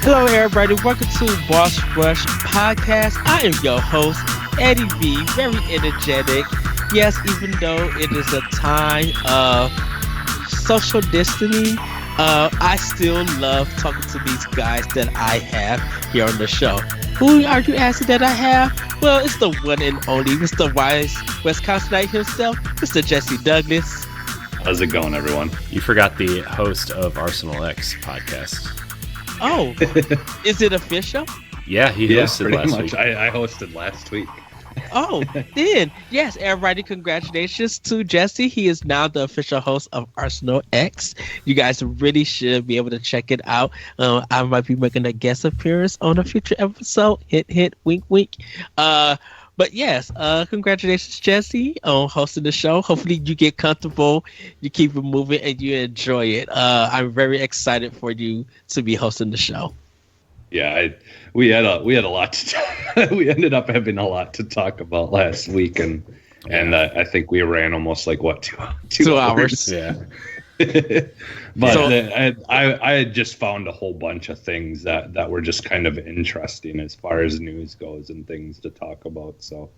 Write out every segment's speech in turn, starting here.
Hello, everybody. Welcome to Boss Rush Podcast. I am your host, Eddie V. Very energetic. Yes, even though it is a time of social distancing, I still love talking to these guys that I have here on the show. Who are you asking that I have? Well, it's the one and only Mr. Wise Wisconsinite himself, Mr. Jesse Douglas. How's it going, everyone? You forgot the host of Arsenal X podcast. Oh, is it official? Yeah, he hosted last much. week. I hosted last week. Oh, then yes, everybody, congratulations to Jesse. He is now the official host of Arsenal X. You guys really should be able to check it out. I might be making a guest appearance on a future episode. Hit, hit, wink, wink. But yes, congratulations, Jesse, on hosting the show. Hopefully you get comfortable, you keep it moving, and you enjoy it. I'm very excited for you to be hosting the show. Yeah, we had a lot to we ended up having a lot to talk about last week, and I think we ran almost like what two hours. Yeah. But so, I had just found a whole bunch of things that were just kind of interesting as far as news goes and things to talk about. So,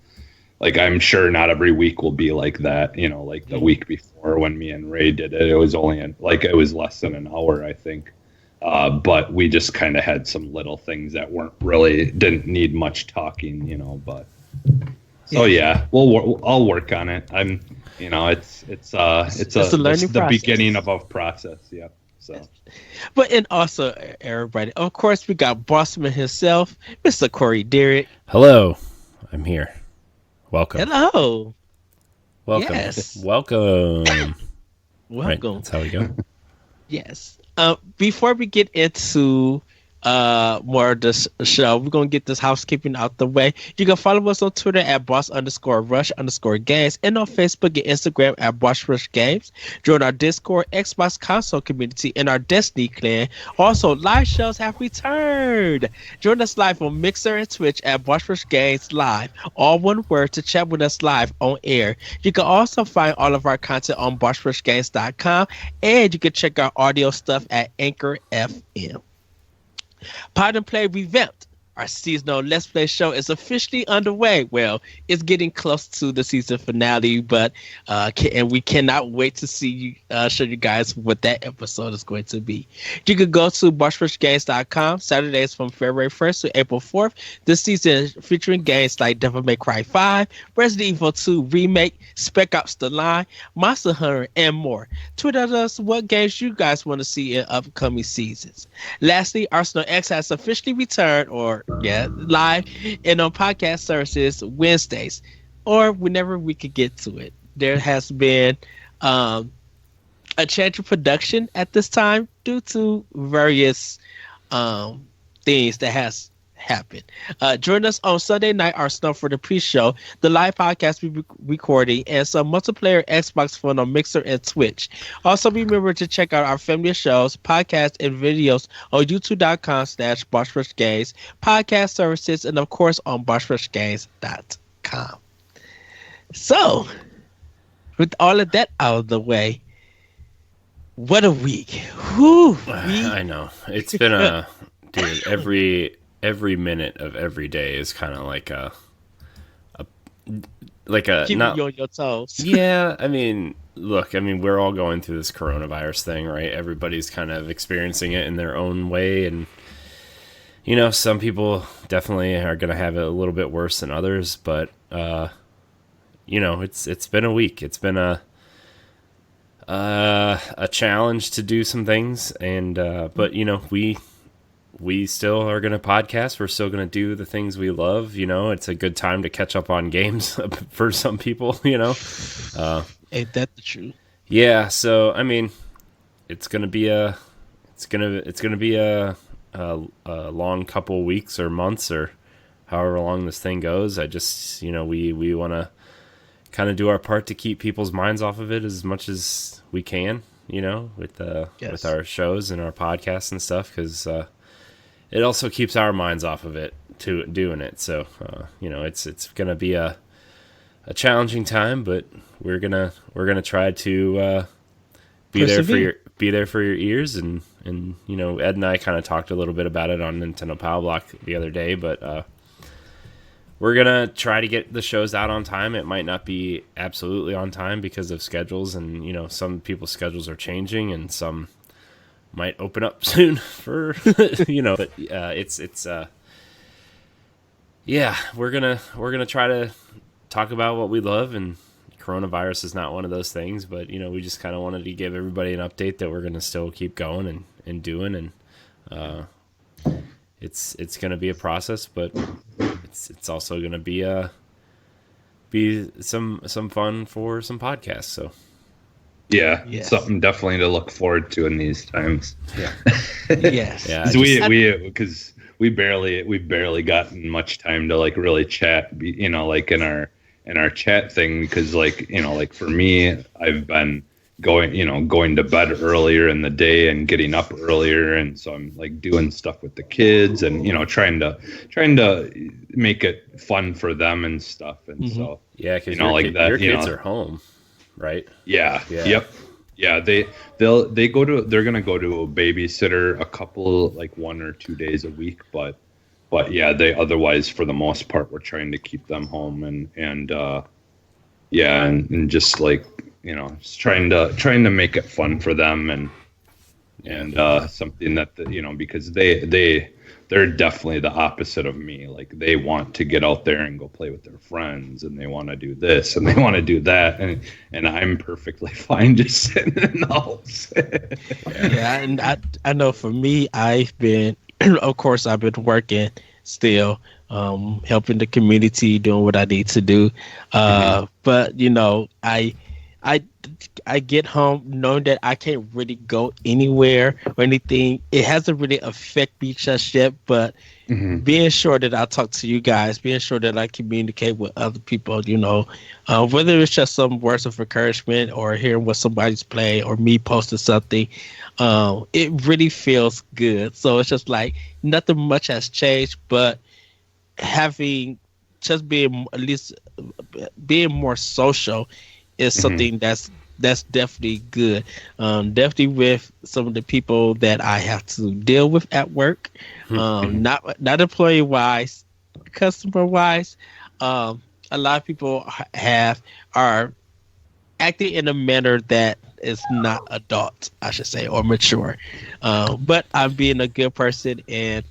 like, I'm sure not every week will be like that. You know, like the week before when me and Ray did it, it was only it was less than an hour, I think. But we just kind of had some little things that didn't need much talking, you know. But so yeah, I'll work on it. It's the beginning of a process. Yeah. So, but and also everybody, of course, we got Bossman himself, Mr. Corey Derrick. Hello, I'm here. Welcome. Hello. Welcome. Yes. Welcome. Welcome. Right, that's how we go. Yes. Before we get into more of this show, we're going to get this housekeeping out the way. You can follow us on Twitter at boss_rush_games and on Facebook and Instagram at Boss Rush Games. Join our Discord, Xbox console community, and our Destiny clan. Also, live shows have returned. Join us live on Mixer and Twitch at Boss Rush Games Live. All one word to chat with us live on air. You can also find all of our content on bossrushgames.com, and you can check our audio stuff at Anchor FM. Pod and Play revamped. Our seasonal Let's Play show is officially underway. Well, it's getting close to the season finale, but and we cannot wait to show you guys what that episode is going to be. You can go to bossrushgames.com Saturdays from February 1st to April 4th. This season is featuring games like Devil May Cry 5, Resident Evil 2 Remake, Spec Ops The Line, Monster Hunter, and more. Tweet at us what games you guys want to see in upcoming seasons. Lastly, Arsenal X has officially returned, live and on podcast services Wednesdays or whenever we could get to it. There has been a change of production at this time due to various things that has happened. Join us on Sunday night, Arsenal, for the pre-show, the live podcast we recording, and some multiplayer Xbox fun on Mixer and Twitch. Also, remember to check out our family of shows, podcasts, and videos on youtube.com/BossRushGames, podcast services, and of course on BossRushGames.com. So, with all of that out of the way, what a week. Whew, I know. It's been dude, every minute of every day is kind of like a keeping you on your toes. Yeah, I mean, look, we're all going through this coronavirus thing, right? Everybody's kind of experiencing it in their own way, and you know, some people definitely are going to have it a little bit worse than others, but you know, it's been a week. It's been a challenge to do some things, and but you know, we still are going to podcast. We're still going to do the things we love. You know, it's a good time to catch up on games for some people, you know. Ain't that the truth? Yeah. So, I mean, it's going to be a long couple weeks or months or however long this thing goes. I just, you know, we want to kind of do our part to keep people's minds off of it as much as we can, you know, with our shows and our podcasts and stuff, because it also keeps our minds off of it to doing it. So you know, it's gonna be a challenging time, but we're gonna try to be there be there for your ears, and you know, Ed and I kind of talked a little bit about it on Nintendo Power Block the other day, but we're gonna try to get the shows out on time. It might not be absolutely on time because of schedules, and you know, some people's schedules are changing, and some might open up soon for you know. But yeah, we're gonna try to talk about what we love, and coronavirus is not one of those things. But you know, we just kind of wanted to give everybody an update that we're gonna still keep going and doing, and it's gonna be a process, but it's also gonna be some fun for some podcasts. So yeah, something definitely to look forward to in these times. Yeah, Yes. Yeah, because we barely gotten much time to like really chat, you know, like in our chat thing, because like, you know, like for me, I've been going to bed earlier in the day and getting up earlier, and so I'm like doing stuff with the kids and, you know, trying to make it fun for them and stuff. And so yeah, because you know, like that, your you kids know, are home, right? Yeah. Yep. Yeah, they're gonna go to a babysitter a couple, like 1 or 2 days a week, but yeah, they otherwise for the most part we're trying to keep them home and just like, you know, just trying to make it fun for them and something that you know, because they're definitely the opposite of me. Like they want to get out there and go play with their friends, and they want to do this and they want to do that, and I'm perfectly fine just sitting in the house. Yeah, and I know for me, I've been, of course, I've been working still, helping the community, doing what I need to do. But you know, I get home knowing that I can't really go anywhere or anything. It hasn't really affected me just yet, but being sure that I talk to you guys, being sure that I communicate with other people, you know, whether it's just some words of encouragement or hearing what somebody's playing or me posting something, it really feels good. So it's just like nothing much has changed, but having just being at least being more social is something that's definitely good. Definitely with some of the people that I have to deal with at work, not employee wise, customer wise. A lot of people are acting in a manner that is not adult, I should say, or mature. But I'm being a good person and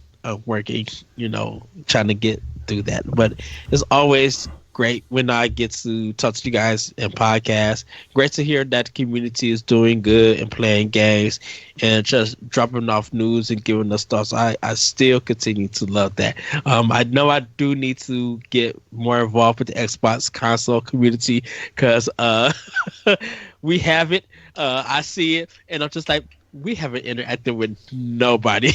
working, you know, trying to get through that. But it's always great when I get to talk to you guys in podcasts. Great to hear that the community is doing good and playing games and just dropping off news and giving us thoughts. I still continue to love that. I know I do need to get more involved with the Xbox console community because we have it. I see it, and I'm just like, we haven't interacted with nobody.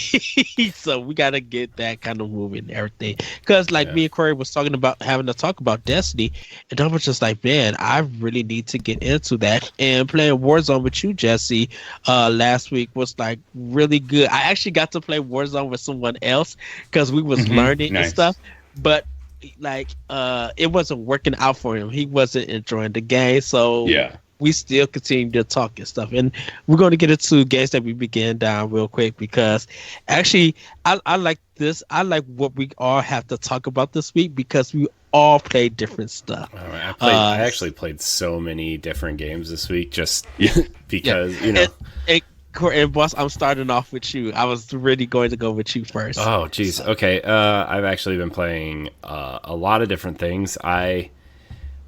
So we got to get that kind of moving and everything. Because like me and Corey was talking about having to talk about Destiny, and I was just like, man, I really need to get into that. And playing Warzone with you, Jesse, last week was like really good. I actually got to play Warzone with someone else because we was learning and stuff. But like it wasn't working out for him. He wasn't enjoying the game. So we still continue to talk and stuff. And we're going to get into games that we began down real quick because actually I like this. I like what we all have to talk about this week because we all play different stuff. I actually played so many different games this week just because, you know. And boss, I'm starting off with you. I was really going to go with you first. Oh, geez. So. Okay. I've actually been playing a lot of different things. I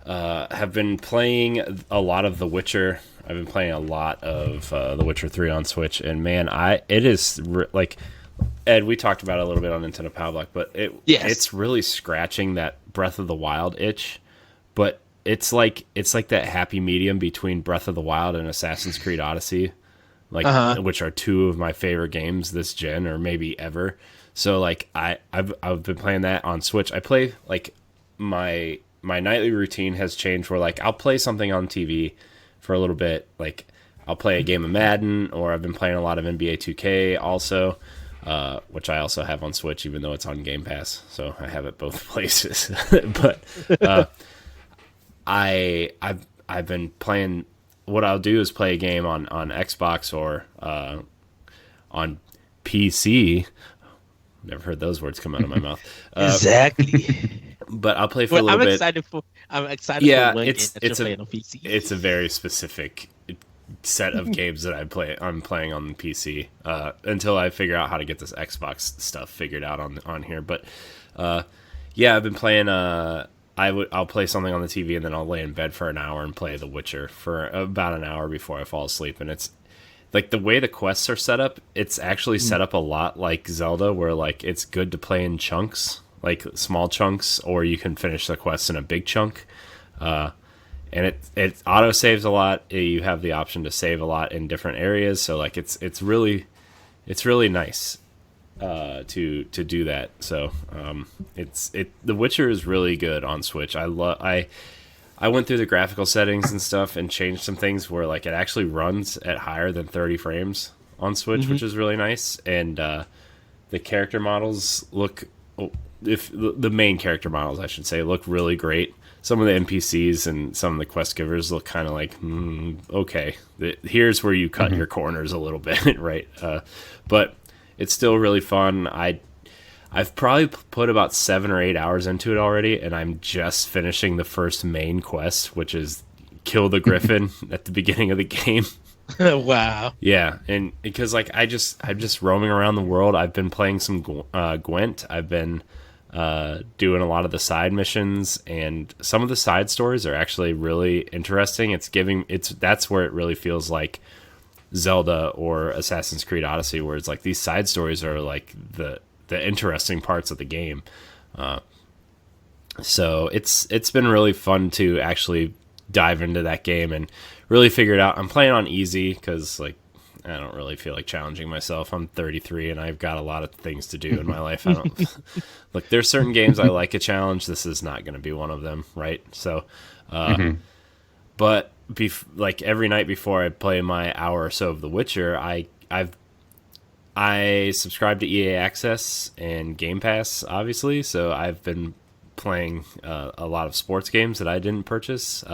have been playing a lot of The Witcher. I've been playing a lot of The Witcher 3 on Switch, and man, it is like Ed. We talked about it a little bit on Nintendo Power Block, but it's really scratching that Breath of the Wild itch. But it's like that happy medium between Breath of the Wild and Assassin's Creed Odyssey, like which are two of my favorite games this gen or maybe ever. So like I've been playing that on Switch. I play like my nightly routine has changed where like I'll play something on TV for a little bit. Like I'll play a game of Madden, or I've been playing a lot of NBA 2K also, which I also have on Switch, even though it's on Game Pass. So I have it both places. But I've been playing what I'll do is play a game on Xbox or on PC. Never heard those words come out of my mouth. Exactly. But I'll play for a Well, little bit. I'm excited for Yeah, one game that you're playing on PC. it's a very specific set of games that I'm playing on the PC until I figure out how to get this Xbox stuff figured out on here. But yeah, I've been playing. I'll play something on the TV and then I'll lay in bed for an hour and play The Witcher for about an hour before I fall asleep. And it's like the way the quests are set up. It's actually set up a lot like Zelda, where like it's good to play in chunks, like small chunks, or you can finish the quest in a big chunk. And it auto saves a lot. You have the option to save a lot in different areas, so like it's really nice to do that. So The Witcher is really good on Switch. I went through the graphical settings and stuff and changed some things where like it actually runs at higher than 30 frames on Switch, which is really nice. And the character models look, if the main character models, I should say, look really great. Some of the NPCs and some of the quest givers look kind of like, okay, here's where you cut your corners a little bit, right? But it's still really fun. I've probably put about 7 or 8 hours into it already, and I'm just finishing the first main quest, which is kill the griffin at the beginning of the game. Wow. Yeah, and because like I'm just roaming around the world. I've been playing some Gwent. I've been doing a lot of the side missions, and some of the side stories are actually really interesting. That's where it really feels like Zelda or Assassin's Creed Odyssey, where it's like these side stories are like the interesting parts of the game. So it's been really fun to actually dive into that game and really figure it out. I'm playing on easy because like I don't really feel like challenging myself. I'm 33 and I've got a lot of things to do in my life. I don't look. There's certain games I like a challenge. This is not going to be one of them, right? So, but like every night before I play my hour or so of The Witcher, I subscribe to EA Access and Game Pass, obviously. So I've been playing a lot of sports games that I didn't purchase.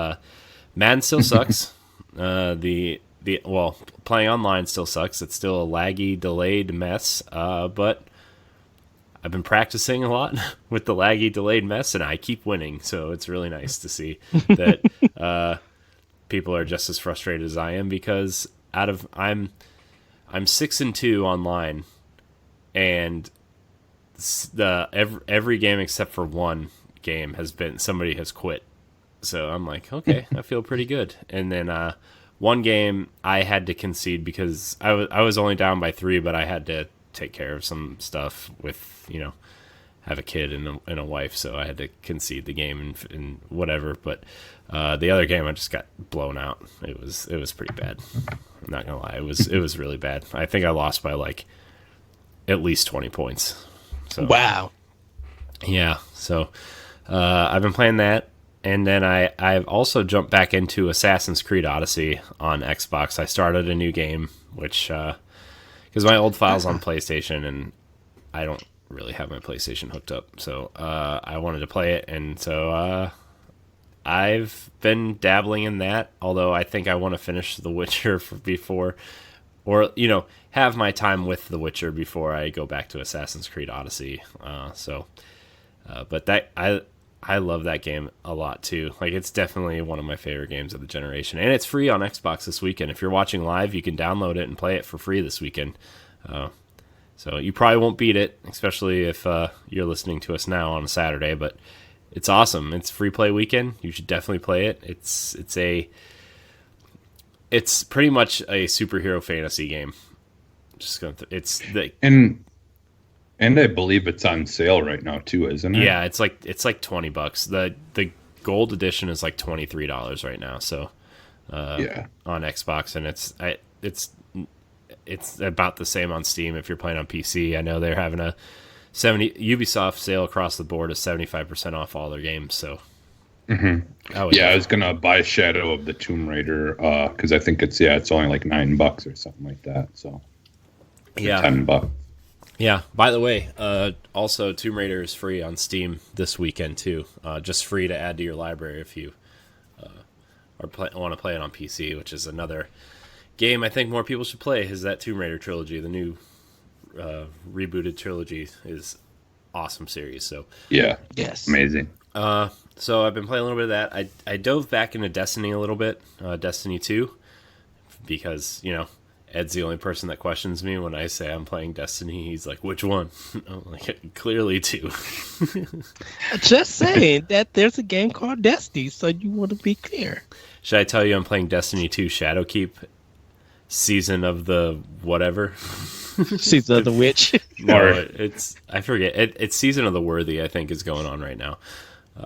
Madden still sucks. Well, playing online still sucks. It's still a laggy, delayed mess. But I've been practicing a lot with the laggy, delayed mess, and I keep winning. So it's really nice to see that people are just as frustrated as I am, because I'm 6-2 online, and every game except for one game has been somebody has quit. So I'm like, okay, I feel pretty good. And then one game I had to concede because I was only down by 3, but I had to take care of some stuff with, have a kid and a wife, so I had to concede the game and whatever. But the other game I just got blown out. It was pretty bad. I'm not gonna lie, it was really bad. I think I lost by like at least 20 points. So wow. Yeah. So I've been playing that. And then I've also jumped back into Assassin's Creed Odyssey on Xbox. I started a new game, which because my old file's on PlayStation, and I don't really have my PlayStation hooked up. So I wanted to play it, and so I've been dabbling in that. Although I think I want to finish The Witcher before, or have my time with The Witcher before I go back to Assassin's Creed Odyssey. But that I love that game a lot too. Like, it's definitely one of my favorite games of the generation, and it's free on Xbox this weekend. If you're watching live, you can download it and play it for free this weekend. So you probably won't beat it, especially if you're listening to us now on a Saturday. But it's awesome. It's free play weekend. You should definitely play it. It's pretty much a superhero fantasy game. And I believe it's on sale right now too, isn't it? Yeah, it's like $20. The gold edition is like $23 right now. So on Xbox, and it's about the same on Steam if you're playing on PC. I know they're having a Ubisoft sale across the board is 75% off all their games. So I was gonna buy Shadow of the Tomb Raider because I think it's only like $9 or something like that. So $10. Yeah. By the way, also Tomb Raider is free on Steam this weekend too. Just free to add to your library if you want to play it on PC, which is another game I think more people should play. Is that Tomb Raider trilogy, the new rebooted trilogy, is awesome series. So Yeah. Yes. Amazing. so I've been playing a little bit of that. I dove back into Destiny a little bit, Destiny 2, because Ed's the only person that questions me when I say I'm playing Destiny. He's like, which one? I'm like, clearly 2. Just saying that there's a game called Destiny, so you want to be clear. Should I tell you I'm playing Destiny 2 Shadowkeep, Season of the whatever? Season of the Witch. No, I forget. It's Season of the Worthy, I think, is going on right now.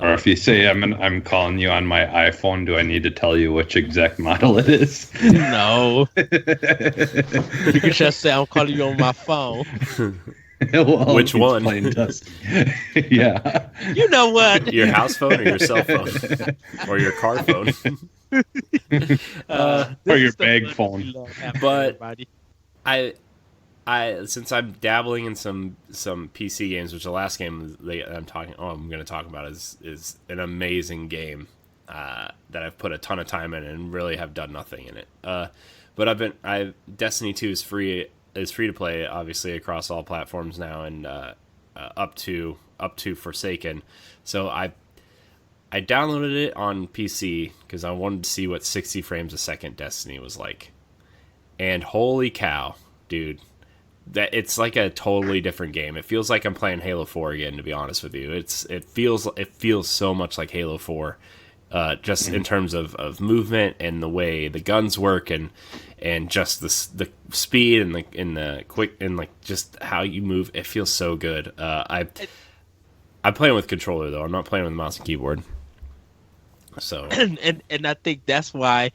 Or if you say I'm calling you on my iPhone, do I need to tell you which exact model it is? No. You can just say I'm calling you on my phone. Well, Which one? Playing Destiny. Yeah. You know what? Your house phone or your cell phone? Or your car phone? Or your bag phone. But I since I'm dabbling in some PC games, which the last game I'm going to talk about is an amazing game that I've put a ton of time in and really have done nothing in it. But Destiny 2 is free to play, obviously, across all platforms now, and up to Forsaken. So I downloaded it on PC because I wanted to see what 60 frames a second Destiny was like, and holy cow, dude! That it's like a totally different game. It feels like I'm playing Halo 4 again, to be honest with you. It feels so much like Halo 4, just in terms of movement and the way the guns work and just the speed and the quick and like just how you move. It feels so good. I'm playing with controller though. I'm not playing with mouse and keyboard. So and I think that's why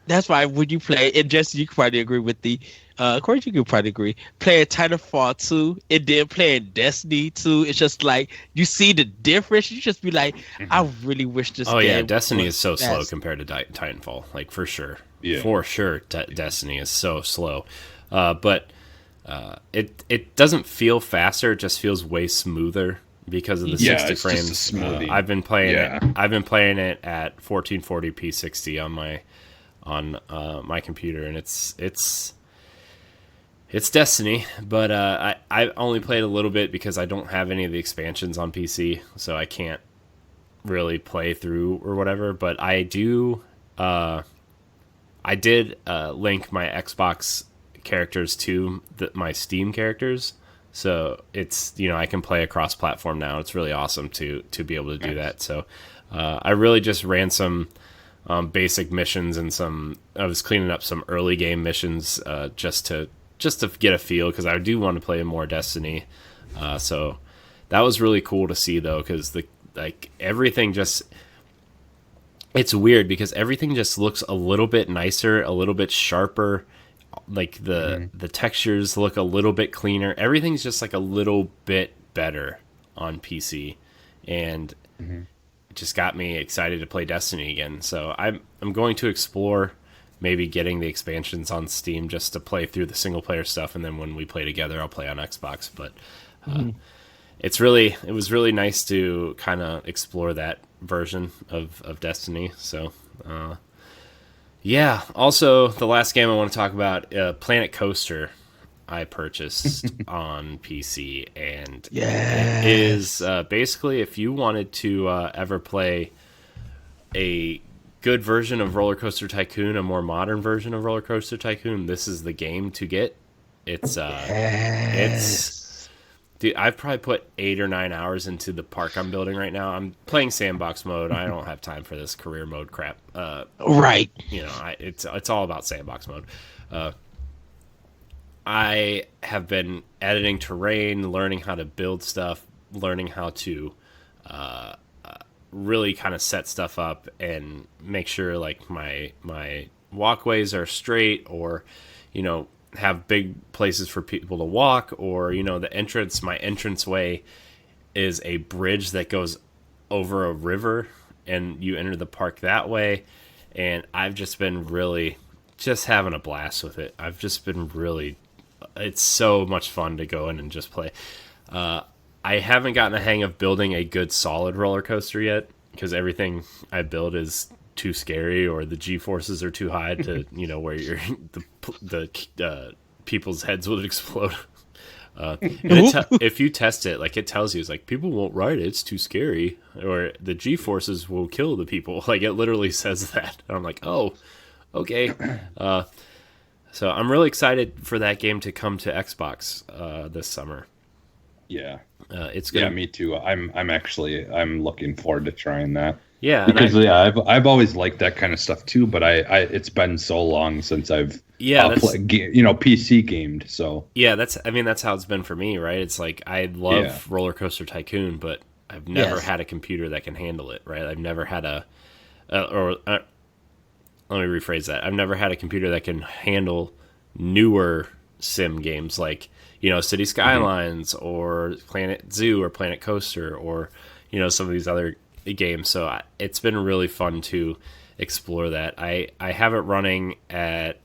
when you play, and Jesse, you can probably agree with the Corey, you can probably agree, playing Titanfall 2 and then playing Destiny 2, it's just like you see the difference. You just be like, I really wish this game. Yeah, Destiny is so slow compared to Titanfall, like for sure. For sure, Destiny is so slow. But it doesn't feel faster, it just feels way smoother because of the 60 frames. Just a I've been playing it at 1440p 60 on my computer, and it's Destiny, but I only played a little bit because I don't have any of the expansions on PC, so I can't really play through or whatever. But I did link my Xbox characters to my Steam characters, so it's I can play across platform now. It's really awesome to be able to do that. So I really just ran some basic missions and I was cleaning up some early game missions just to get a feel, because I do want to play more Destiny. So that was really cool to see though, because everything just, it's weird because everything just looks a little bit nicer, a little bit sharper. Like the textures look a little bit cleaner. Everything's just like a little bit better on PC, and it just got me excited to play Destiny again. So I'm going to explore maybe getting the expansions on Steam just to play through the single player stuff, and then when we play together, I'll play on Xbox. But it was really nice to kind of explore that version of Destiny. So yeah. Also, the last game I want to talk about, Planet Coaster, I purchased on PC, and it is basically, if you wanted to ever play a good version of Roller Coaster Tycoon, a more modern version of Roller Coaster Tycoon, this is the game to get. It's dude, I've probably put 8 or 9 hours into the park I'm building right now. I'm playing sandbox mode. I don't have time for this career mode crap. Right. It's all about sandbox mode. I have been editing terrain, learning how to build stuff, learning how to really kind of set stuff up and make sure like my walkways are straight, or have big places for people to walk, or my entranceway is a bridge that goes over a river and you enter the park that way. And I've just been really just having a blast with it. It's so much fun to go in and just play. I haven't gotten a hang of building a good solid roller coaster yet, because everything I build is too scary or the G forces are too high to where you're the people's heads would explode. If you test it, like it tells you, it's like people won't ride it; it's too scary, or the G forces will kill the people. Like it literally says that. And I'm like, oh, okay. So I'm really excited for that game to come to Xbox this summer. Yeah, it's gonna. Yeah, me too. I'm looking forward to trying that. Yeah, because I've always liked that kind of stuff too. But it's been so long since I've PC gamed. So yeah, that's how it's been for me, right? It's like I love Roller Coaster Tycoon, but I've never had a computer that can handle it, right? I've never had let me rephrase that. I've never had a computer that can handle newer sim games like City Skylines or Planet Zoo or Planet Coaster or some of these other games. So it's been really fun to explore that. I have it running at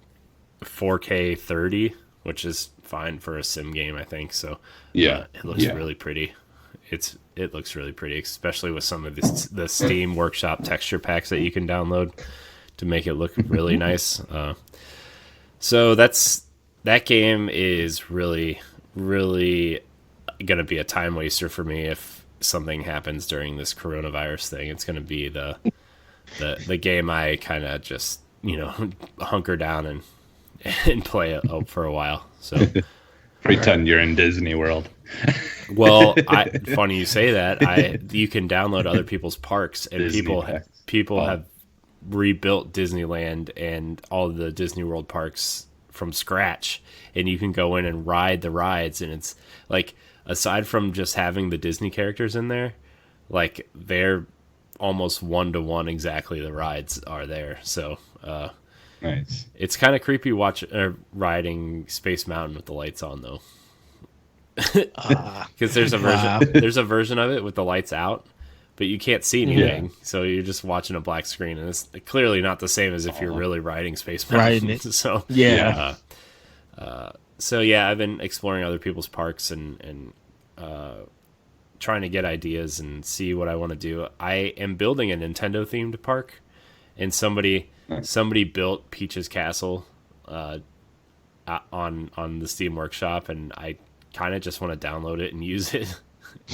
4K 30, which is fine for a sim game, I think. So it looks really pretty. It looks really pretty, especially with some of the Steam Workshop texture packs that you can download to make it look really nice. So that game is really, really going to be a time waster for me if something happens during this coronavirus thing. It's going to be the game I kind of just hunker down and play for a while. So pretend you're in Disney World. Well, funny you say that. You can download other people's parks, and people have rebuilt Disneyland and all the Disney World parks from scratch, and you can go in and ride the rides, and it's like, aside from just having the Disney characters in there, like they're almost 1-to-1 exactly the rides are there. So nice. It's kind of creepy riding Space Mountain with the lights on though. Because there's a version of it with the lights out, but you can't see anything, so you're just watching a black screen, and it's clearly not the same as if you're really riding Space Mountain. So I've been exploring other people's parks and trying to get ideas and see what I want to do. I am building a Nintendo themed park, and somebody built Peach's Castle on the Steam Workshop, and I kind of just want to download it and use it.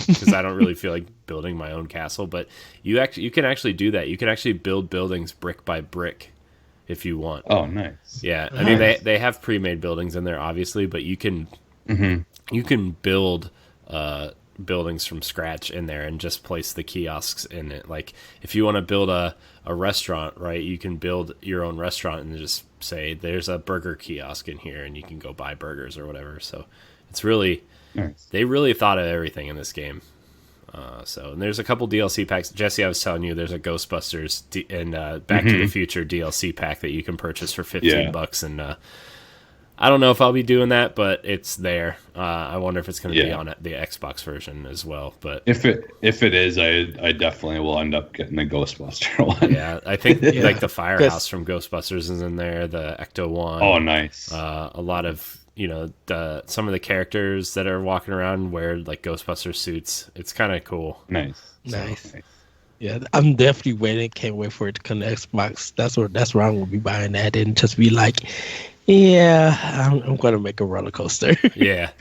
Because I don't really feel like building my own castle, but you can actually do that. You can actually build buildings brick by brick if you want. Oh, nice. Yeah, I mean they have pre-made buildings in there, obviously, but you can build buildings from scratch in there and just place the kiosks in it. Like if you want to build a restaurant, right? You can build your own restaurant and just say there's a burger kiosk in here, and you can go buy burgers or whatever. So it's really nice. They really thought of everything in this game. And there's a couple DLC packs. Jesse, I was telling you, there's a Ghostbusters and Back to the Future DLC pack that you can purchase for $15, and I don't know if I'll be doing that, but it's there. I wonder if it's going to be on the Xbox version as well. But if it is, I definitely will end up getting the Ghostbuster one. Yeah, I think like the Firehouse from Ghostbusters is in there. The Ecto one. Oh, nice. A lot of some of the characters that are walking around wear like Ghostbuster suits. It's kind of cool. Nice. Yeah, I'm definitely waiting. Can't wait for it to come to Xbox. That's where I'm gonna be buying that, and just be like, I'm gonna make a roller coaster. Yeah,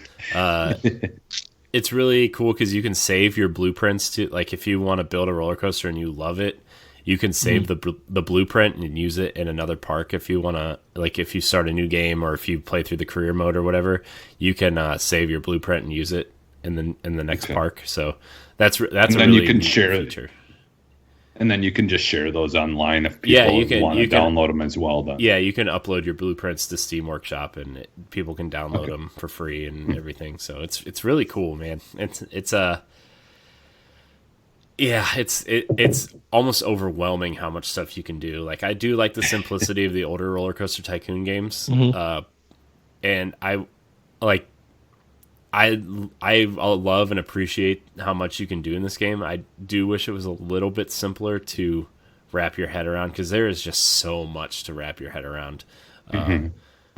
it's really cool because you can save your blueprints to, like, if you want to build a roller coaster and you love it, you can save the blueprint and use it in another park. If you want to, like, if you start a new game or if you play through the career mode or whatever, you can save your blueprint and use it in the next park. So that's and then really you can share feature. And then you can just share those online if people want to download them as well. Then you can upload your blueprints to Steam Workshop, and people can download them for free and everything. So it's really cool, man. It's almost overwhelming how much stuff you can do. Like, I do like the simplicity of the older Roller Coaster Tycoon games, and I love and appreciate how much you can do in this game. I do wish it was a little bit simpler to wrap your head around, because there is just so much to wrap your head around.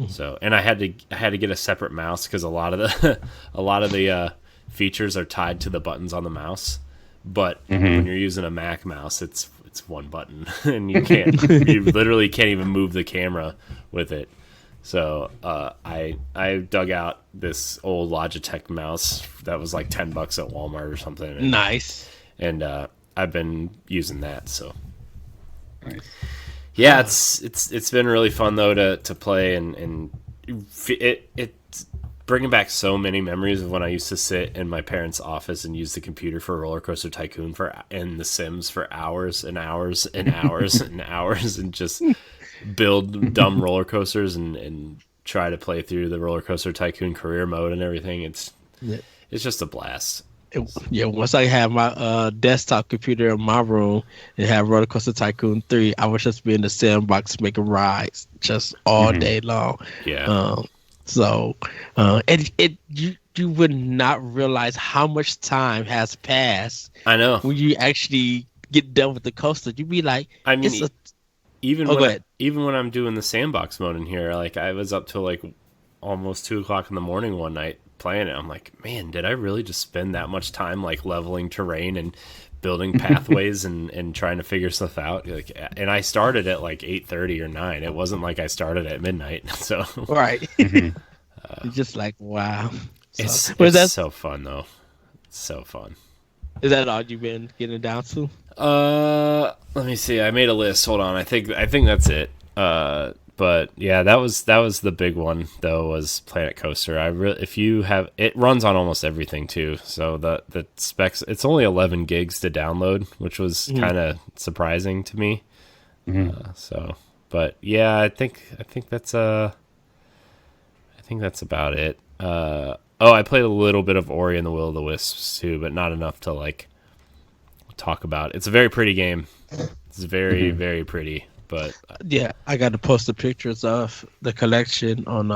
So, and I had to get a separate mouse because a lot of the features are tied to the buttons on the mouse. But when you're using a Mac mouse, it's it's one button, and you literally can't even move the camera with it. So I dug out this old Logitech mouse that was like $10 at Walmart or something. Nice. And I've been using that. So Nice. yeah, it's been really fun though to play, and it's bringing back so many memories of when I used to sit in my parents' office and use the computer for Roller Coaster Tycoon and The Sims for hours and hours and hours and hours, and just build dumb roller coasters and try to play through the Roller Coaster Tycoon career mode and everything. It's just a blast. Once I had my desktop computer in my room and had Roller Coaster Tycoon 3, I was just be in the sandbox making rides just all day long. Yeah. You would not realize how much time has passed. I know. When you actually get done with the coaster, you'd be like, I mean, even when I'm doing the sandbox mode in here, like I was up till like almost 2:00 in the morning one night playing it. I'm like, man, did I really just spend that much time like leveling terrain and building pathways and trying to figure stuff out? Like, and I started at like 8:30 or 9. It wasn't like I started at midnight. So right. It's just like, wow. So, it's so fun though. It's so fun. Is that all you've been getting down to? Let me see. I made a list. Hold on. I think that's it. But yeah, that was the big one though, was Planet Coaster. If you have, it runs on almost everything too. So the specs, it's only 11 gigs to download, which was kind of surprising to me. But yeah, I think that's about it. I played a little bit of Ori and the Will of the Wisps too, but not enough to like talk about. It's a very pretty game. It's very very pretty. But yeah, I got to post the pictures of the collection on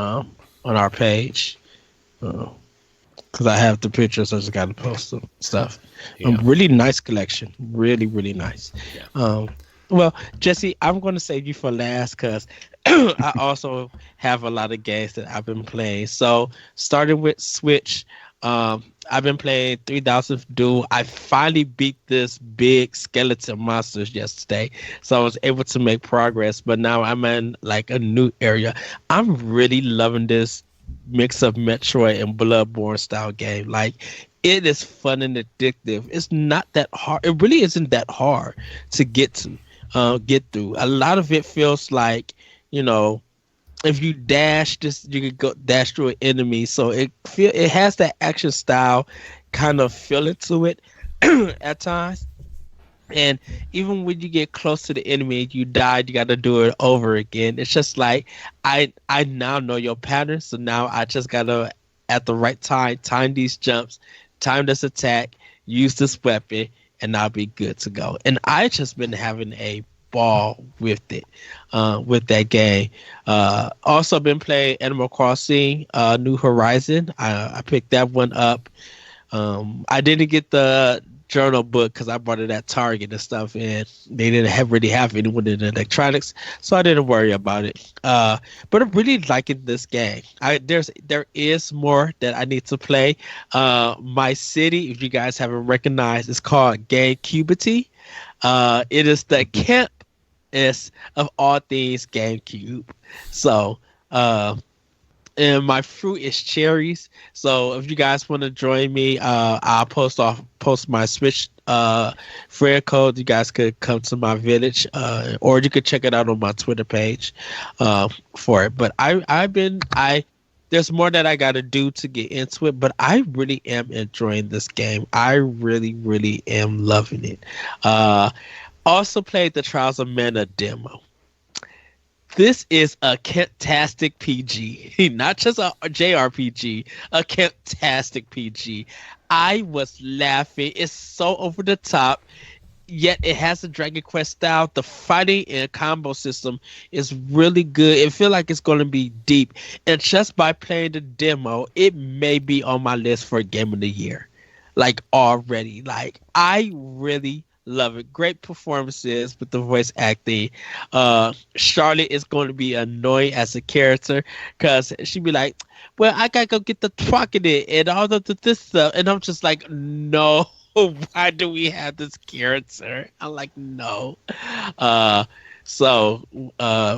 our page because I have the pictures. I just got to post some stuff. Yeah. Really nice collection. Really really nice. Yeah. Well, Jesse, I'm going to save you for last because I also have a lot of games that I've been playing. So starting with Switch, I've been playing 3000 Duel. I finally beat this big skeleton monsters yesterday, so I was able to make progress. But now I'm in like a new area. I'm really loving this mix of Metroid and Bloodborne style game. Like, it is fun and addictive. It's not that hard. It really isn't that hard to get through. A lot of it feels like, if you dash this, you could go dash through an enemy. So it has that action style kind of feeling to it at times. And even when you get close to the enemy and you die, you got to do it over again. It's just like I now know your pattern, so now I just gotta at the right time these jumps, time this attack, use this weapon, and I'll be good to go. And I just been having a ball with it, with that game. Also been playing Animal Crossing New Horizon. I picked that one up. I didn't get the journal book because I bought it at Target and stuff, and they didn't really have anyone in electronics, so I didn't worry about it. But I'm really liking this game. There is more that I need to play. My city, if you guys haven't recognized, is called GameCubity. It is the campus of all things GameCube. So, and my fruit is cherries. So if you guys want to join me, I'll post my Switch friend code. You guys could come to my village, or you could check it out on my Twitter page for it. But there's more that I got to do to get into it, but I really am enjoying this game. I really, really am loving it. Also played the Trials of Mana demo. This is a fantastic PG, not just a JRPG, a fantastic PG. I was laughing. It's so over the top, yet it has a Dragon Quest style. The fighting and combo system is really good. It feels like it's going to be deep. And just by playing the demo, it may be on my list for Game of the Year. Like, already. Like, I really love it. Great performances with the voice acting. Charlotte is going to be annoying as a character because she'd be like, well, I gotta go get the truck in it and all of this stuff. And I'm just like, no, why do we have this character? I'm like, no. Uh,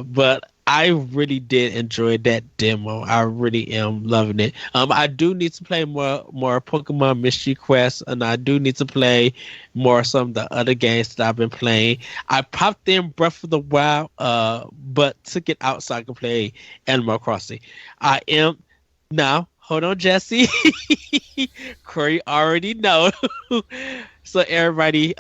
but I really did enjoy that demo. I really am loving it. I do need to play more Pokemon Mystery Quest, and I do need to play more some of the other games that I've been playing. I popped in Breath of the Wild, but took it out so I could play Animal Crossing. I am now. Hold on, Jesse. Corey already know. So everybody,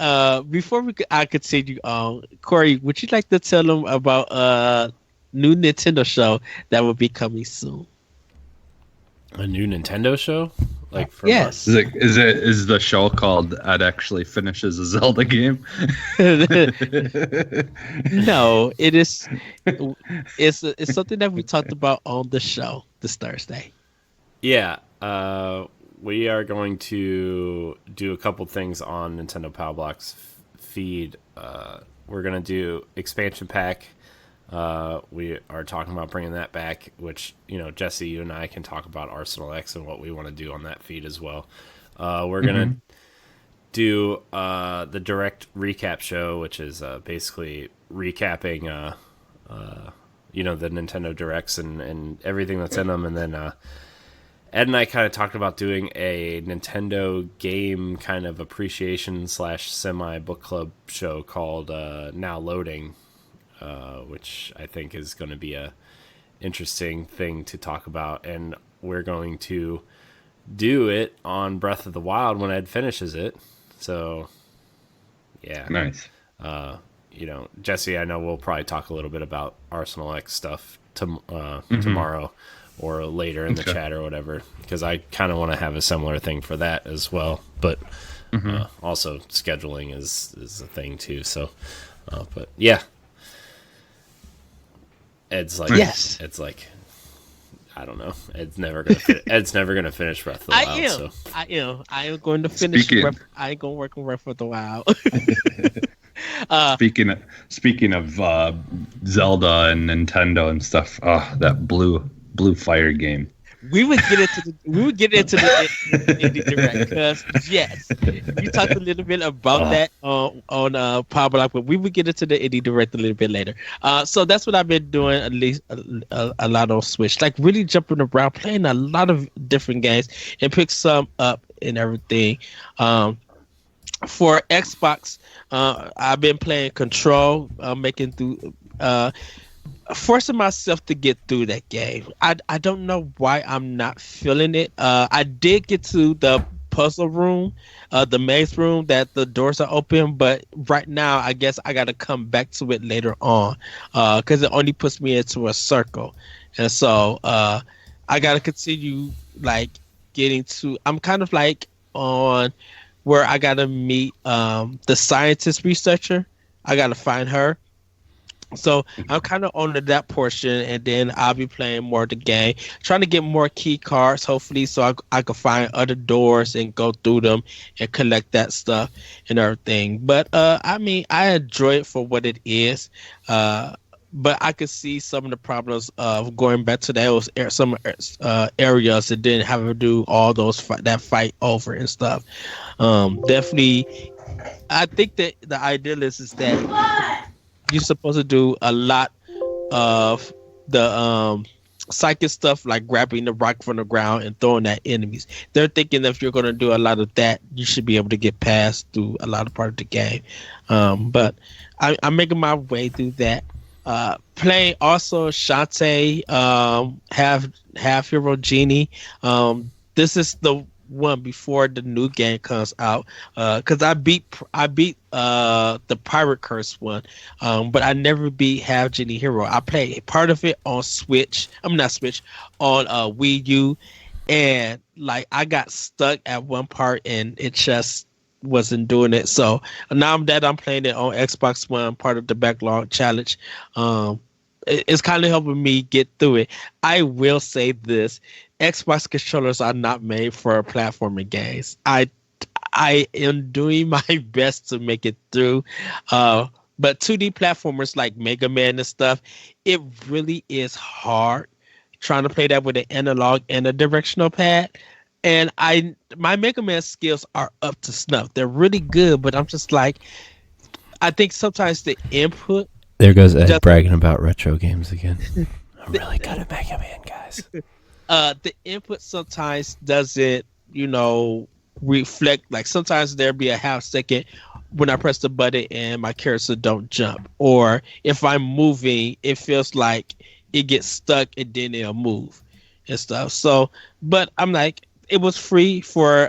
before I continue on, Corey, would you like to tell them about new Nintendo show that will be coming soon? A new Nintendo show? Like for yes. Is the show called "Ed Actually Finishes a Zelda Game"? No, it is. It's something that we talked about on the show this Thursday. Yeah, we are going to do a couple things on Nintendo Power Block's feed. We're going to do expansion pack. We are talking about bringing that back, which, Jesse, you and I can talk about Arsenal X and what we want to do on that feed as well. We're going to do the direct recap show, which is basically recapping, the Nintendo Directs and everything that's in them. And then Ed and I kind of talked about doing a Nintendo game kind of appreciation / semi book club show called Now Loading, which I think is going to be a interesting thing to talk about. And we're going to do it on Breath of the Wild when Ed finishes it. So, yeah. Nice. Jesse, I know we'll probably talk a little bit about Arsenal X stuff tomorrow or later in the chat or whatever, because I kind of want to have a similar thing for that as well. But also scheduling is a thing too. So, but yeah. Ed's like, yes. It's like, I don't know. Ed's never gonna finish Breath of the Wild. I am going to finish. I ain't gonna work on Breath of the Wild. Speaking of Zelda and Nintendo and stuff, that blue Fire game. We would get into the indie direct, because yes, you talked a little bit about that on Power Block, but we would get into the indie direct a little bit later. So that's what I've been doing, at least a lot on Switch, like really jumping around, playing a lot of different games, and pick some up and everything. For Xbox, I've been playing Control, making through. Forcing myself to get through that game. I don't know why I'm not feeling it. I did get to the puzzle room, the maze room that the doors are open, but right now I guess I got to come back to it later on, because it only puts me into a circle, and so I got to continue like getting to. I'm kind of like on where I got to meet the scientist researcher. I got to find her. So I'm kind of on to that portion, and then I'll be playing more of the game, trying to get more key cards, hopefully, so I can find other doors and go through them and collect that stuff and everything. But I enjoy it for what it is. But I could see some of the problems of going back to those some areas and then having to do all that fight over and stuff. Definitely, I think that the ideal is that you're supposed to do a lot of the psychic stuff, like grabbing the rock from the ground and throwing at enemies. They're thinking that if you're going to do a lot of that, you should be able to get past through a lot of part of the game. But I'm making my way through that. Playing also Shantae, Half Hero Genie. This is the one before the new game comes out, because I beat the Pirate Curse one, but I never beat Half Genie Hero. I played part of it on Switch. I'm not Switch, on Wii U, and like I got stuck at one part and it just wasn't doing it. So now that I'm playing it on Xbox One, part of the backlog challenge, it's kind of helping me get through it. I will say this: Xbox controllers are not made for platforming games. I am doing my best to make it through. But 2D platformers like Mega Man and stuff, it really is hard trying to play that with an analog and a directional pad. and my Mega Man skills are up to snuff. They're really good, but I'm just like, I think sometimes the input. There goes Ed Just, bragging about retro games again. I'm really good at Mega Man, guys. the input sometimes doesn't, reflect. Like sometimes there'll be a half second when I press the button and my character don't jump, or if I'm moving, it feels like it gets stuck and then it'll move and stuff. So, but I'm like, it was free for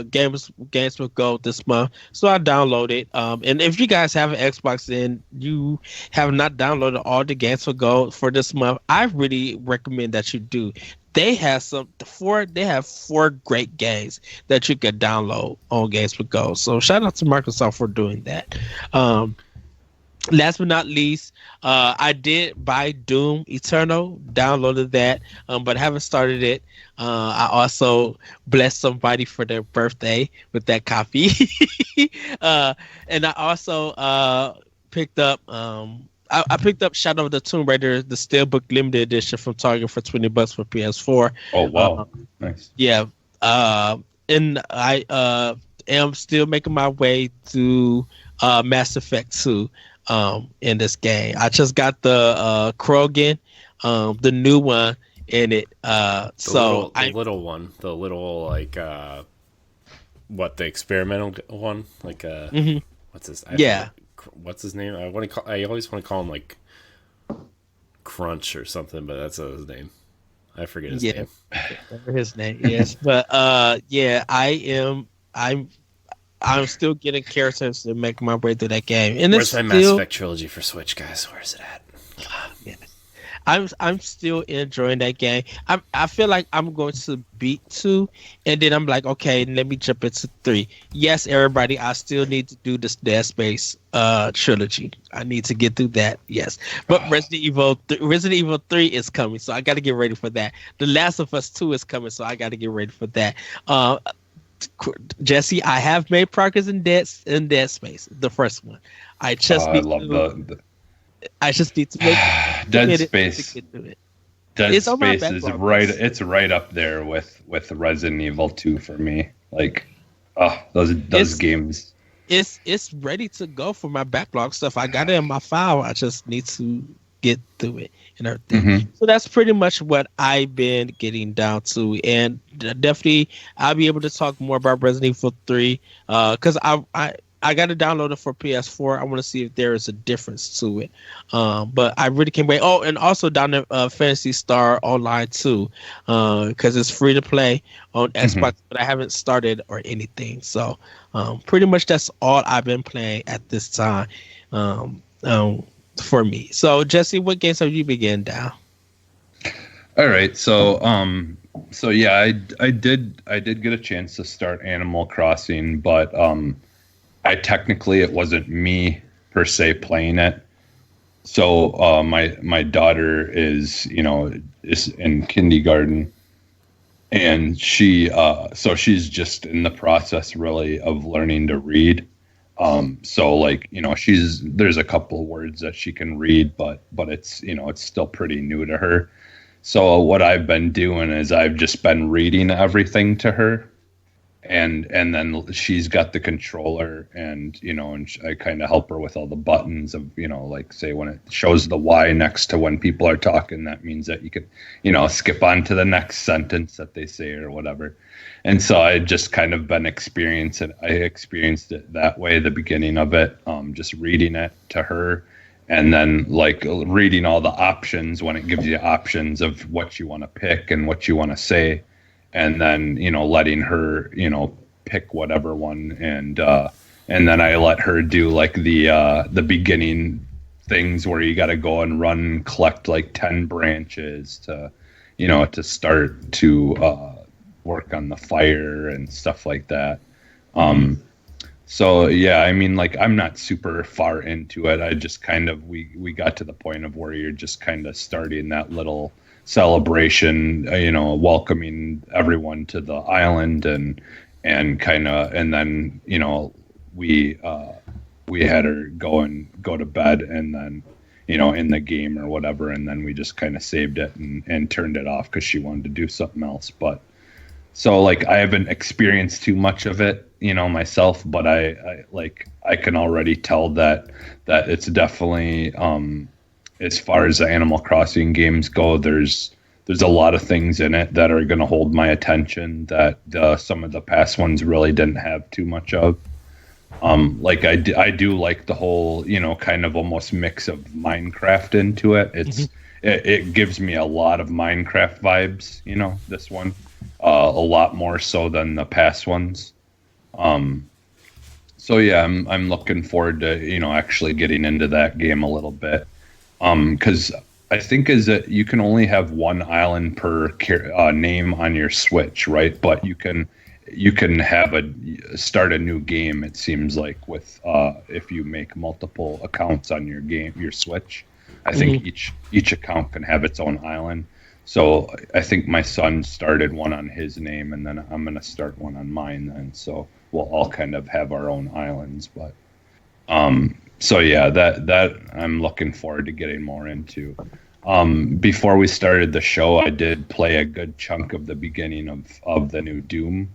games with gold this month, so I downloaded. And if you guys have an Xbox and you have not downloaded all the games for gold for this month, I really recommend that you do. They have four great games that you can download on Games with Gold. So shout out to Microsoft for doing that. Last but not least, I did buy Doom Eternal, downloaded that, but haven't started it. I also blessed somebody for their birthday with that copy. And I also picked up I picked up Shadow of the Tomb Raider, the Steelbook Limited Edition from Target for $20 for PS4. Oh wow, nice. Yeah, and I am still making my way to Mass Effect 2 in this game. I just got the Krogan, the new one in it. The little one, the little like the experimental one, like mm-hmm. What's his? What's his name? I always want to call him like Crunch or something, but that's not his name. I forget his name. His name, yes. But I'm still getting characters to make my way through that game. And where's my Mass Effect trilogy for Switch, guys? Where's it at? Yeah. I'm still enjoying that game. I feel like I'm going to beat 2, and then I'm like, okay, let me jump into 3. Yes, everybody, I still need to do this Dead Space trilogy. I need to get through that. Yes, but Resident Evil 3 is coming, so I got to get ready for that. The Last of Us 2 is coming, so I got to get ready for that. Jesse, I have made progress in Dead Space, the first one. I just need to make Dead Space. Dead Space is right. It's right up there with Resident Evil 2 for me. Like, those games. It's ready to go for my backlog stuff. I got it in my file. I just need to get through it and everything. Mm-hmm. So that's pretty much what I've been getting down to, and definitely I'll be able to talk more about Resident Evil 3 because I got to download it for PS4. I want to see if there is a difference to it. But I really can't wait. Oh, and also down at Phantasy Star Online too, because it's free to play on Xbox, but I haven't started or anything. So pretty much that's all I've been playing at this time for me. So Jesse, what games have you been getting down? All right, so yeah, I did get a chance to start Animal Crossing, but it wasn't me per se playing it. So my daughter is in kindergarten, and she's just in the process really of learning to read. There's a couple of words that she can read, but it's still pretty new to her. So what I've been doing is I've just been reading everything to her. And then she's got the controller, and I kind of help her with all the buttons of like say when it shows the Y next to when people are talking, that means that you can skip on to the next sentence that they say or whatever. And so I just kind of been experienced it that way, the beginning of it, just reading it to her, and then like reading all the options when it gives you options of what you want to pick and what you want to say. And then, letting her, pick whatever one. And then I let her do like the beginning things where you got to go and run and collect like 10 branches to start to work on the fire and stuff like that. So yeah, I mean, like I'm not super far into it. I just kind of, we got to the point of where you're just kind of starting that little celebration, welcoming everyone to the island and then we had her go to bed, and then in the game or whatever, and then we just kind of saved it and turned it off because she wanted to do something else. But So like I haven't experienced too much of it, myself, but I can already tell that it's definitely as far as the Animal Crossing games go, there's a lot of things in it that are going to hold my attention that some of the past ones really didn't have too much of. Like I do like the whole, kind of almost mix of Minecraft into it. It gives me a lot of Minecraft vibes, this one, a lot more so than the past ones. So yeah, I'm looking forward to, actually getting into that game a little bit. Because I think is that you can only have one island per name on your Switch, right? But you can have start a new game. It seems like with if you make multiple accounts on your Switch, I think each account can have its own island. So I think my son started one on his name, and then I'm gonna start one on mine. Then so we'll all kind of have our own islands. But so yeah, that I'm looking forward to getting more into. Before we started the show, I did play a good chunk of the beginning of the new Doom.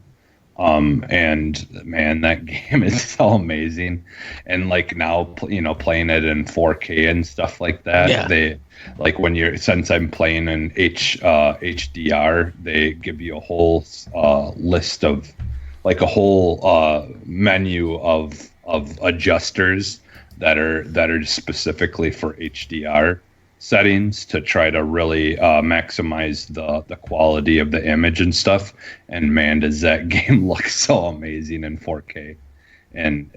And man, that game is so amazing. And like now, playing it in 4K and stuff like that, they like since I'm playing in HDR, they give you a whole list of like a whole menu of adjusters that are specifically for HDR settings to try to really maximize the quality of the image and stuff. And man, does that game look so amazing in 4K. And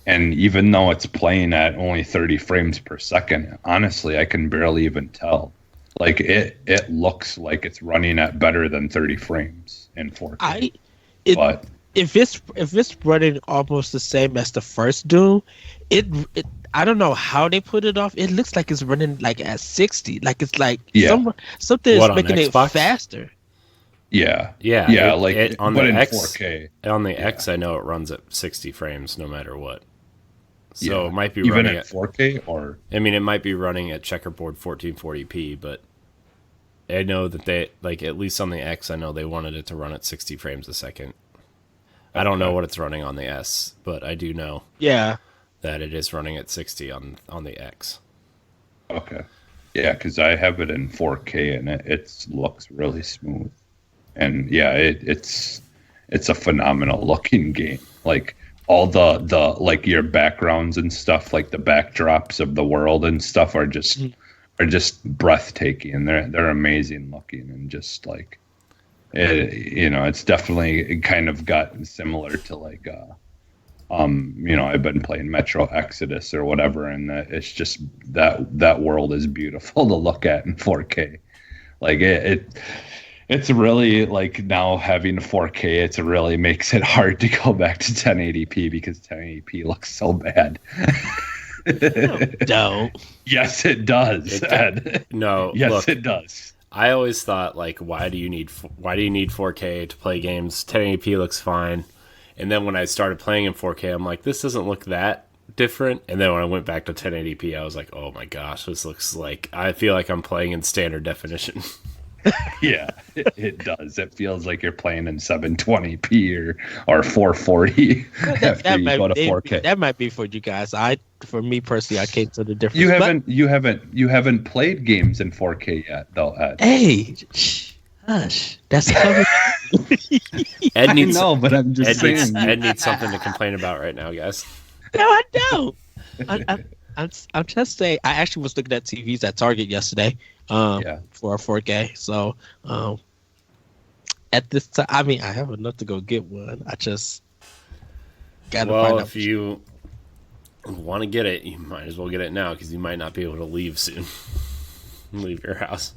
even though it's playing at only 30 frames per second, honestly, I can barely even tell. Like it looks like it's running at better than 30 frames in 4K. If it's running almost the same as the first Doom, it I don't know how they put it off. It looks like it's running like at 60. Like it's like something is making it faster. Yeah. On but the in X, 4K. On the X, I know it runs at 60 frames no matter what. So it might be even running at 4K, or I mean, it might be running at checkerboard 1440p, but I know that they like at least on the X, I know they wanted it to run at 60 frames a second. I don't know what it's running on the S, but I do know. Yeah. That it is running at 60 on the X. Okay. Yeah, because I have it in 4K and it looks really smooth. And yeah, it's a phenomenal looking game. Like all the like your backgrounds and stuff, like the backdrops of the world and stuff are just breathtaking, and they're amazing looking, and just like it's definitely kind of got similar to like I've been playing Metro Exodus or whatever, and it's just that world is beautiful to look at in 4K. Like it's really like now having 4K, it really makes it hard to go back to 1080p because 1080p looks so bad. Don't. Yes, it does, Ed. No, yes, look, it does. I always thought like, why do you need 4K to play games? 1080p looks fine. And then when I started playing in 4K, I'm like, this doesn't look that different. And then when I went back to 1080p, I was like, oh my gosh, this looks like I feel like I'm playing in standard definition. Yeah, it does. It feels like you're playing in 720p or 440 after you go to 4K. That might be for you guys. For me personally, I can't tell the difference. You haven't played games in 4K yet, though, Ed. Hey, hush. That's covered. Ed needs, but I'm just saying. Ed needs something to complain about right now, guys. No, I don't. I'm just saying. I actually was looking at TVs at Target yesterday. For a 4K. So at this time, I mean, I have enough to go get one. I just gotta find out. If you want to get it, you might as well get it now because you might not be able to leave soon. Leave your house.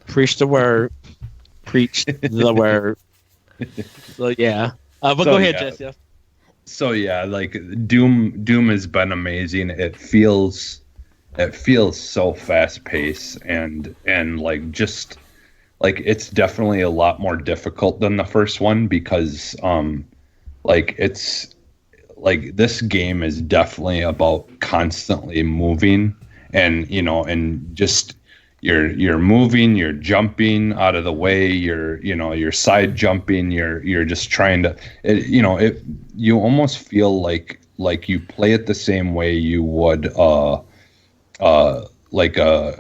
Preach the word. Preach the word. So yeah, but go ahead, Jesse. So yeah, like Doom has been amazing. It feels so fast paced and like just like it's definitely a lot more difficult than the first one because like it's like this game is definitely about constantly moving and and just you're moving, you're jumping out of the way, you're side jumping, you're just trying to, you almost feel like you play it the same way you would like a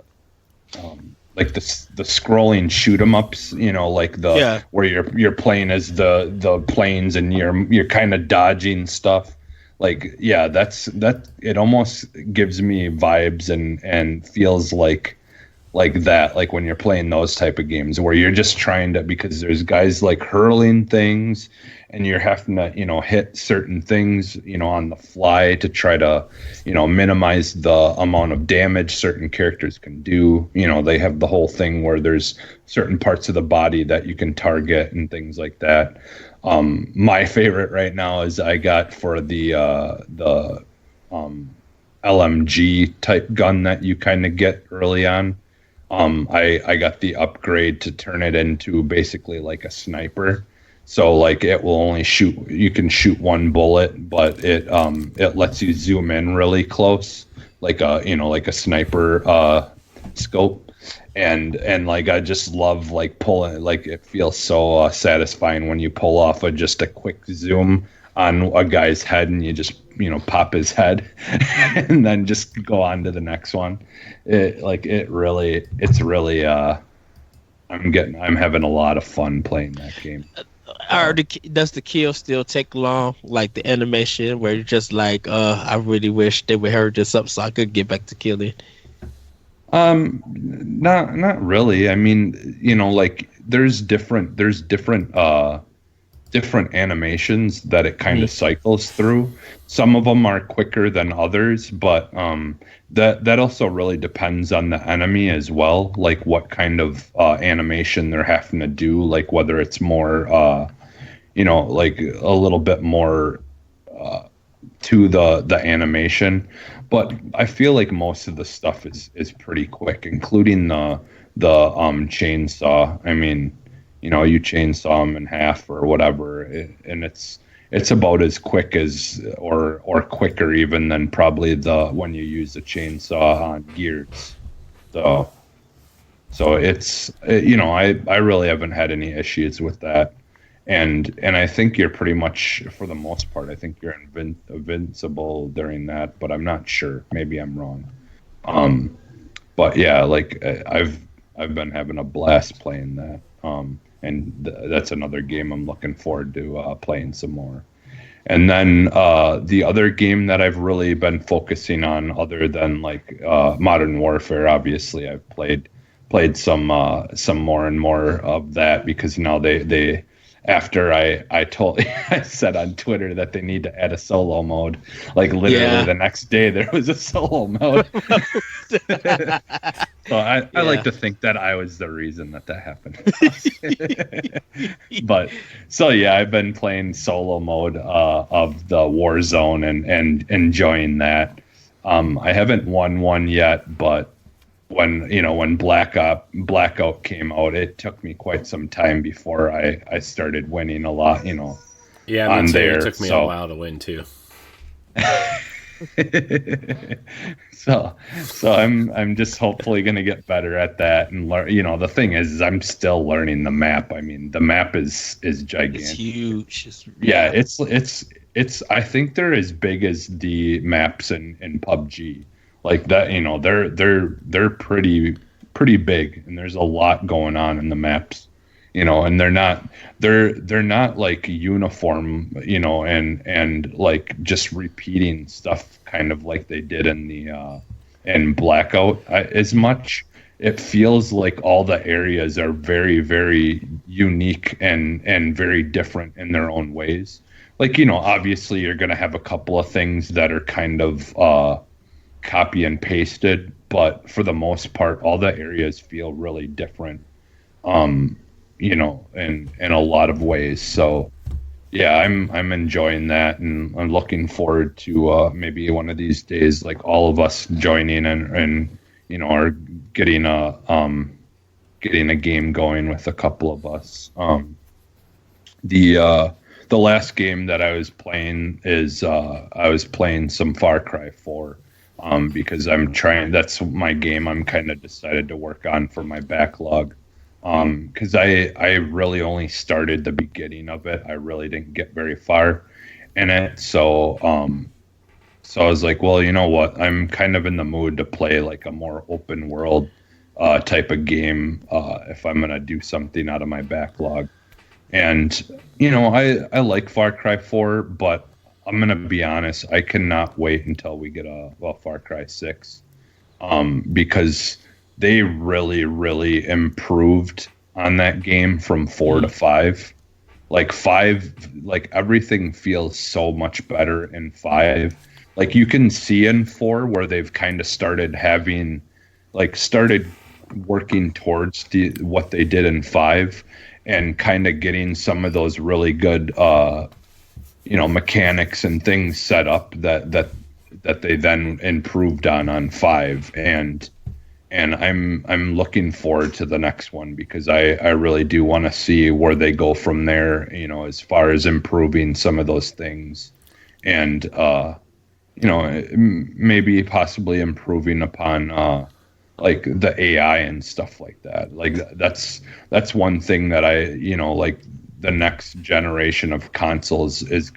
like the scrolling shoot 'em ups, like where you're playing as the planes and you're kind of dodging stuff. Like, yeah, that it almost gives me vibes and feels like that, like when you're playing those type of games where you're just trying to, because there's guys like hurling things and you're having to, hit certain things, on the fly to try to, minimize the amount of damage certain characters can do. They have the whole thing where there's certain parts of the body that you can target and things like that. My favorite right now is I got for the LMG type gun that you kind of get early on. I got the upgrade to turn it into basically like a sniper. So like it will only shoot, you can shoot one bullet, but it lets you zoom in really close, like a sniper scope. And like I just love like pulling, like it feels so satisfying when you pull off just a quick zoom on a guy's head and you just pop his head and then just go on to the next one. It's really I'm having a lot of fun playing that game. Does the kill still take long, like the animation where you're just like, I really wish they would hurry this up so I could get back to killing? Not really. I mean, like there's different animations that it kind of cycles through. Some of them are quicker than others, but that also really depends on the enemy as well, like what kind of animation they're having to do, like whether it's more like a little bit more to the animation. But I feel like most of the stuff is pretty quick, including the chainsaw. I mean, you chainsaw them in half or whatever, and it's about as quick as or quicker even than probably when you use the chainsaw on gears. So it's I really haven't had any issues with that. And I think you're pretty much, for the most part, I think you're invincible during that, but I'm not sure. Maybe I'm wrong. But yeah, like I've been having a blast playing that. And that's another game I'm looking forward to playing some more. And then the other game that I've really been focusing on, other than like Modern Warfare, obviously I've played some more and more of that, because they after I said on Twitter that they need to add a solo mode, like literally the next day there was a solo mode. So I like to think that I was the reason that happened. But so yeah, I've been playing solo mode of the Warzone and enjoying that. I haven't won one yet, but when Blackout came out, it took me quite some time before I started winning a lot, Yeah, on me too. there. It took me a while to win too. So I'm just hopefully gonna get better at that and learn. The thing is I'm still learning the map. I mean, the map is gigantic. It's huge. It's I think they're as big as the maps in PUBG. Like that, they're pretty big, and there's a lot going on in the maps, and they're not like uniform, and like just repeating stuff kind of like they did in the in Blackout as much. It feels like all the areas are very, very unique and very different in their own ways. Like, obviously you're going to have a couple of things that are kind of copy and pasted, but for the most part all the areas feel really different, in a lot of ways. So yeah, I'm enjoying that, and I'm looking forward to maybe one of these days, like all of us joining and are getting a game going with a couple of us. The last game that I was playing is I was playing some Far Cry 4. because that's my game I'm kind of decided to work on for my backlog. Because I really only started the beginning of it. I really didn't get very far in it. So I was like, well, you know what? I'm kind of in the mood to play like a more open world type of game if I'm gonna do something out of my backlog. And I like Far Cry 4, but I'm gonna be honest, I cannot wait until we get a Far Cry 6, because they really, really improved on that game from 4 to 5. Like 5, like everything feels so much better in 5. Like you can see in 4 where they've kind of started working towards what they did in 5, and kind of getting some of those really good mechanics and things set up that they then improved on 5. And I'm looking forward to the next one, because I really do want to see where they go from there, as far as improving some of those things, and maybe possibly improving upon like the AI and stuff like that. Like that's one thing that like the next generation of consoles is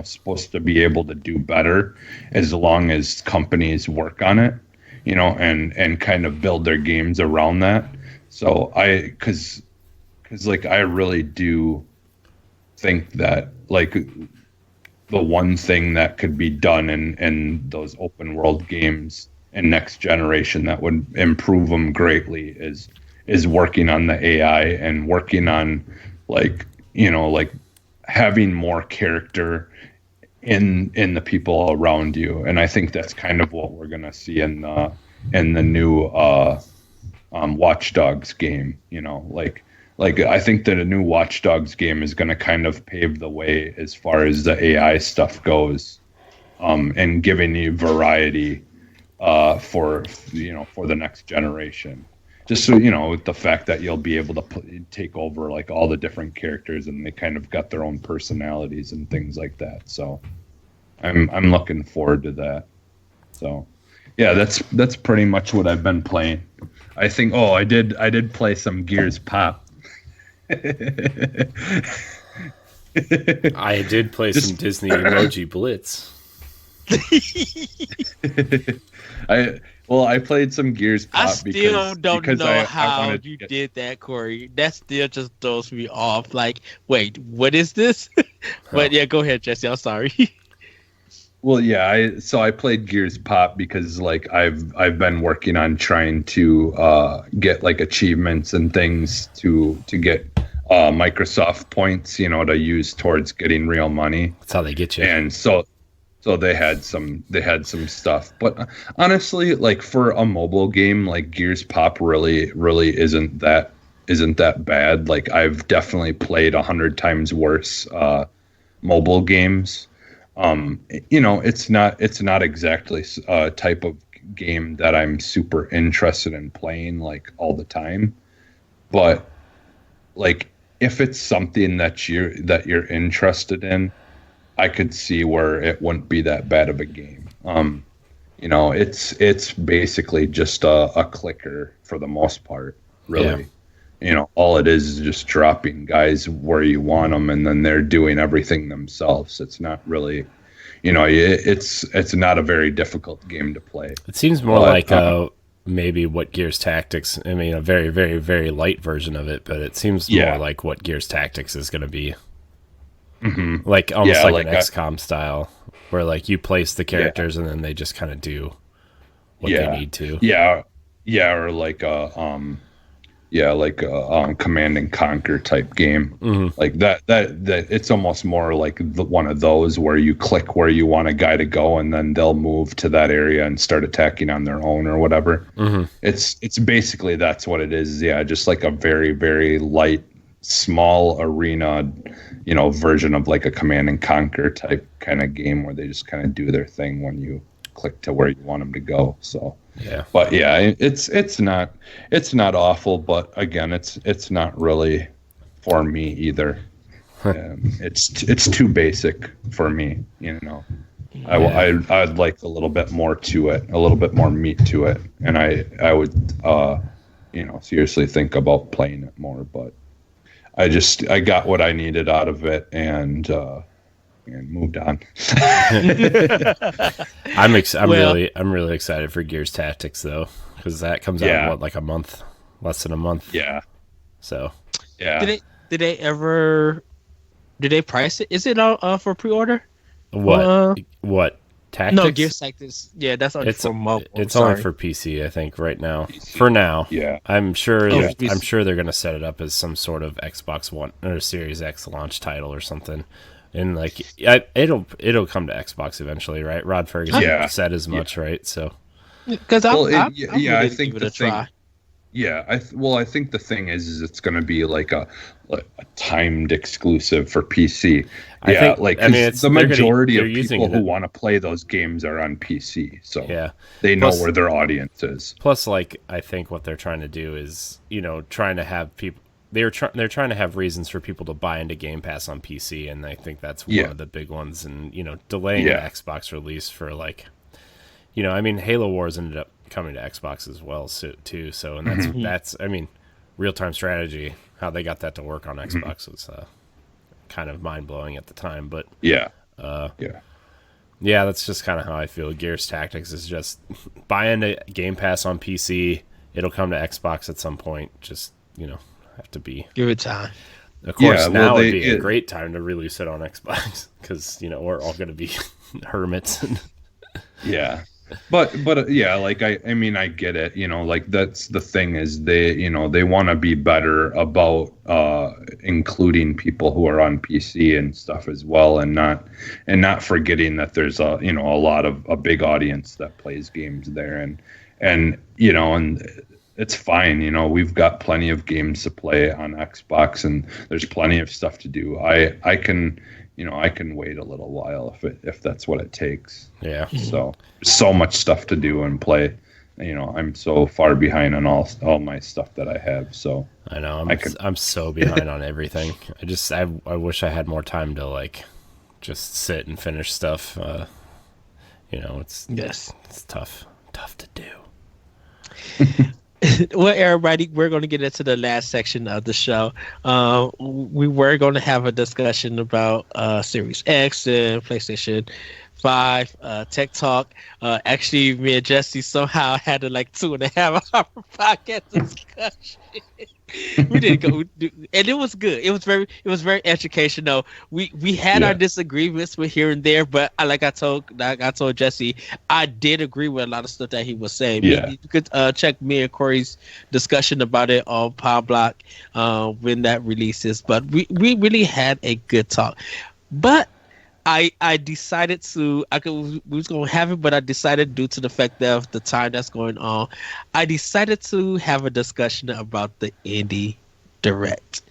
supposed to be able to do better, as long as companies work on it, and kind of build their games around that. So because like I really do think that like the one thing that could be done in those open world games and next generation that would improve them greatly is working on the AI, and working on like having more character in the people around you. And I think that's kind of what we're gonna see in the new Watch Dogs game. Like I think that a new Watch Dogs game is going to kind of pave the way as far as the AI stuff goes, and giving you variety for the next generation. Just so with the fact that you'll be able to take over like all the different characters, and they kind of got their own personalities and things like that. So I'm looking forward to that. So yeah, that's pretty much what I've been playing. I think I did play some Gears Pop. I did play some Disney Emoji Blitz. I played some Gears Pop. I still don't know how you did that, Corey. That still just throws me off. Like, wait, what is this? But yeah, go ahead, Jesse. I'm sorry. Well, yeah, I played Gears Pop because like I've been working on trying to get like achievements and things to get Microsoft points, to use towards getting real money. That's how they get you. And so they had some stuff. But honestly, like for a mobile game, like Gears Pop really isn't that bad. Like I've definitely played 100 times worse mobile games. It's not exactly a type of game that I'm super interested in playing like all the time, but like if it's something that you're interested in, I could see where it wouldn't be that bad of a game. It's basically just a clicker for the most part, really. Yeah. All it is just dropping guys where you want them, and then they're doing everything themselves. It's not really, it's not a very difficult game to play. It seems more like maybe what Gears Tactics, I mean, a very, very, very light version of it, but it seems more like what Gears Tactics is going to be. Mm-hmm. Like almost like an XCOM style, where like you place the characters and then they just kind of do what they need to. Or like a Command and Conquer type game. Mm-hmm. Like that it's almost more like one of those where you click where you want a guy to go, and then they'll move to that area and start attacking on their own or whatever. Mm-hmm. It's basically that's what it is. Yeah, just like a very, very light, small arena, version of like a Command and Conquer type kind of game where they just kind of do their thing when you click to where you want them to go. So yeah, but yeah, it's not awful, but again, it's not really for me either. It's too basic for me, I'd like a little bit more to it, a little bit more meat to it, and I would seriously think about playing it more. But I got what I needed out of it and moved on. I'm really excited for Gears Tactics though, because that comes out in like a month, less than a month. Yeah. So. Yeah. Did they price it? Is it for pre-order? What Tactics? No, Gears Tactics. Yeah, that's only for mobile. It's only for PC, I think, right now. PC. For now, yeah. I'm sure they're going to set it up as some sort of Xbox One or Series X launch title or something, and like it'll come to Xbox eventually, right? Rod Ferguson said as much, right? So, because I think the thing. Yeah, I think the thing is it's going to be like a timed exclusive for PC. The majority of people who want to play those games are on PC, so they know where their audience is. Plus, like I think what they're trying to do is, trying to have people. They're trying to have reasons for people to buy into Game Pass on PC, and I think that's one of the big ones. And delaying the Xbox release for Halo Wars ended up coming to Xbox as well too. So and that's real-time strategy, how they got that to work on Xbox was kind of mind-blowing at the time, but that's just kind of how I feel. Gears Tactics is just buy into Game Pass on PC, it'll come to Xbox at some point, just have to be give it time. Of course, now would be a great time to release it on Xbox because we're all going to be hermits. But I get it. That's the thing is they want to be better about including people who are on PC and stuff as well, and not forgetting that there's a lot of a big audience that plays games there, and it's fine. We've got plenty of games to play on Xbox, and there's plenty of stuff to do. I can wait a little while if that's what it takes. Yeah. So much stuff to do and play. I'm so far behind on all my stuff that I have. So I know I'm so behind on everything. I wish I had more time to just sit and finish stuff. It's tough to do. Well, everybody, we're going to get into the last section of the show. We were going to have a discussion about Series X and PlayStation 5, Tech Talk. Actually, me and Jesse somehow had a 2.5-hour podcast discussion. We didn't go, and it was good. It was very educational. We had our disagreements with here and there, but like I told Jesse, I did agree with a lot of stuff that he was saying. Yeah. You could check me and Corey's discussion about it on Power Block when that releases. But we really had a good talk. But I decided we was gonna have it, but I decided due to the fact of the time that's going on, I decided to have a discussion about the Indie Direct.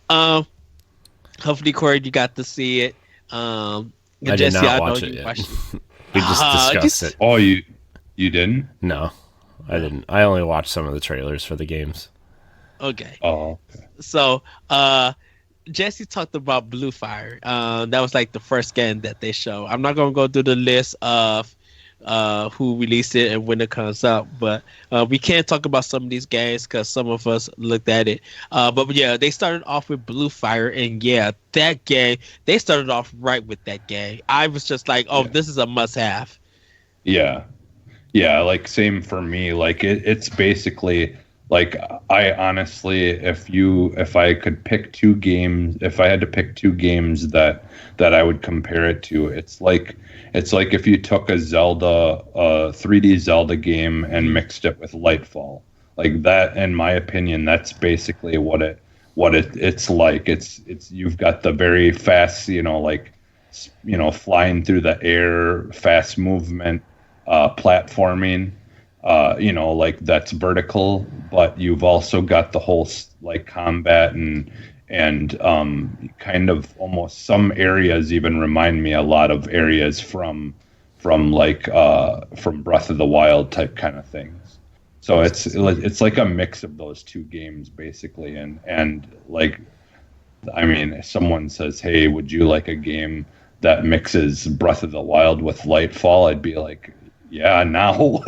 Hopefully, Corey, you got to see it. I did not watch it yet. We just discussed it. Oh, you didn't? No, I didn't. I only watched some of the trailers for the games. Okay. Oh. Okay. So, Jesse talked about Blue Fire. That was the first game that they show. I'm not gonna go through the list of who released it and when it comes out, but we can talk about some of these games because some of us looked at it. But yeah, they started off with Blue Fire, and that game, they started off right with that game. I was just this is a must-have. Yeah, same for me. It's basically. I honestly, if I could pick two games, if I had to pick two games that I would compare it to, it's like if you took a 3D Zelda game and mixed it with Lightfall. That, in my opinion, that's basically what it's like. It's you've got the very fast, flying through the air, fast movement, platforming. That's vertical, but you've also got the whole combat and kind of almost some areas even remind me a lot of areas from Breath of the Wild type kind of things. So it's like a mix of those two games basically, and if someone says, hey, would you like a game that mixes Breath of the Wild with Lightfall, I'd be like, yeah, now.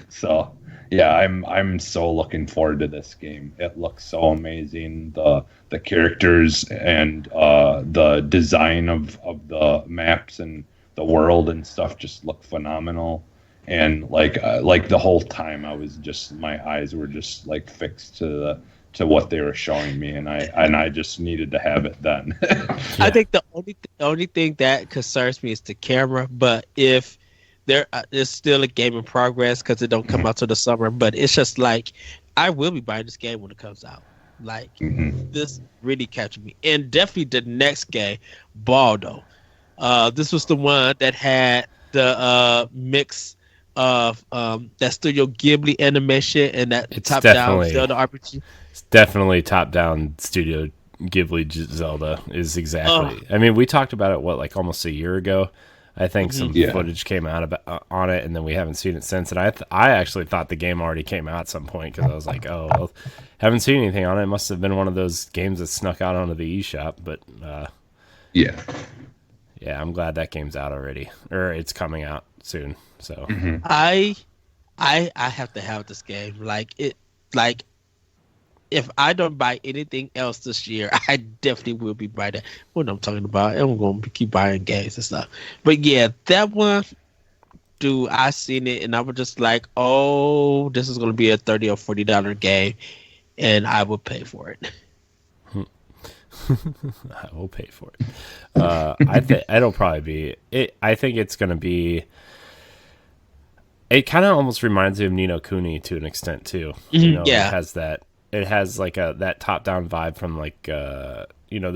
So yeah, I'm so looking forward to this game. It looks so amazing. The characters and the design of the maps and the world and stuff just look phenomenal. And like the whole time I was just, my eyes were just like fixed to what they were showing me, and I just needed to have it then. I think the only thing that concerns me is the camera. But if there is still a game in progress because it don't come out till the summer, but it's just like I will be buying this game when it comes out. Like this really captured me, and definitely the next game, Baldo. This was the one that had the mix of that Studio Ghibli animation and that top-down Zelda RPG. It's definitely top-down Studio Ghibli Zelda is exactly. I mean, we talked about it like almost a year ago. I think some footage came out on it, and then we haven't seen it since. And I actually thought the game already came out at some point because I was like, oh, well, haven't seen anything on it. It must have been one of those games that snuck out onto the eShop. But yeah, I'm glad that game's out already, or it's coming out soon. So I have to have this game. Like if I don't buy anything else this year, I definitely will be buying that. What I'm talking about, I'm going to keep buying games and stuff. But yeah, that one, dude, I seen it and I was just like, oh, this is going to be a $30 or $40 game, and I will pay for it. I will pay for it. I think it'll probably be it. I think it's going to be. It kind of almost reminds me of Ni no Kuni to an extent too. You know, yeah, it has that. It has like that top-down vibe from like the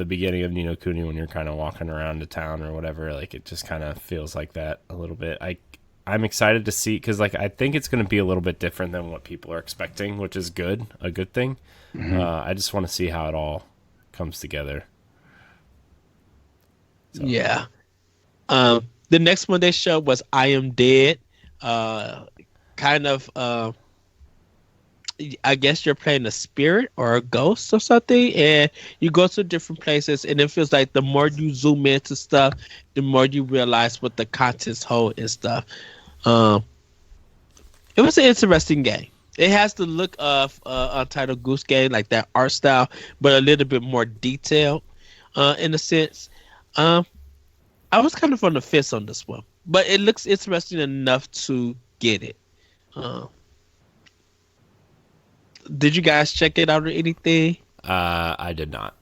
beginning of Ni no Kuni when you're kind of walking around the town or whatever. Like it just kind of feels like that a little bit. I'm excited to see because like I think it's going to be a little bit different than what people are expecting, which is a good thing. I just want to see how it all comes together. So. Yeah. The next one they showed was I Am Dead. Kind of. I guess you're playing a spirit or a ghost or something, and you go to different places, and it feels like the more you zoom into stuff, the more you realize what the contents hold and stuff. It was an interesting game. It has the look of Untitled Goose Game, like that art style, but a little bit more detailed in a sense. I was kind of on the fence on this one, but it looks interesting enough to get it. Did you guys check it out or anything? I did not.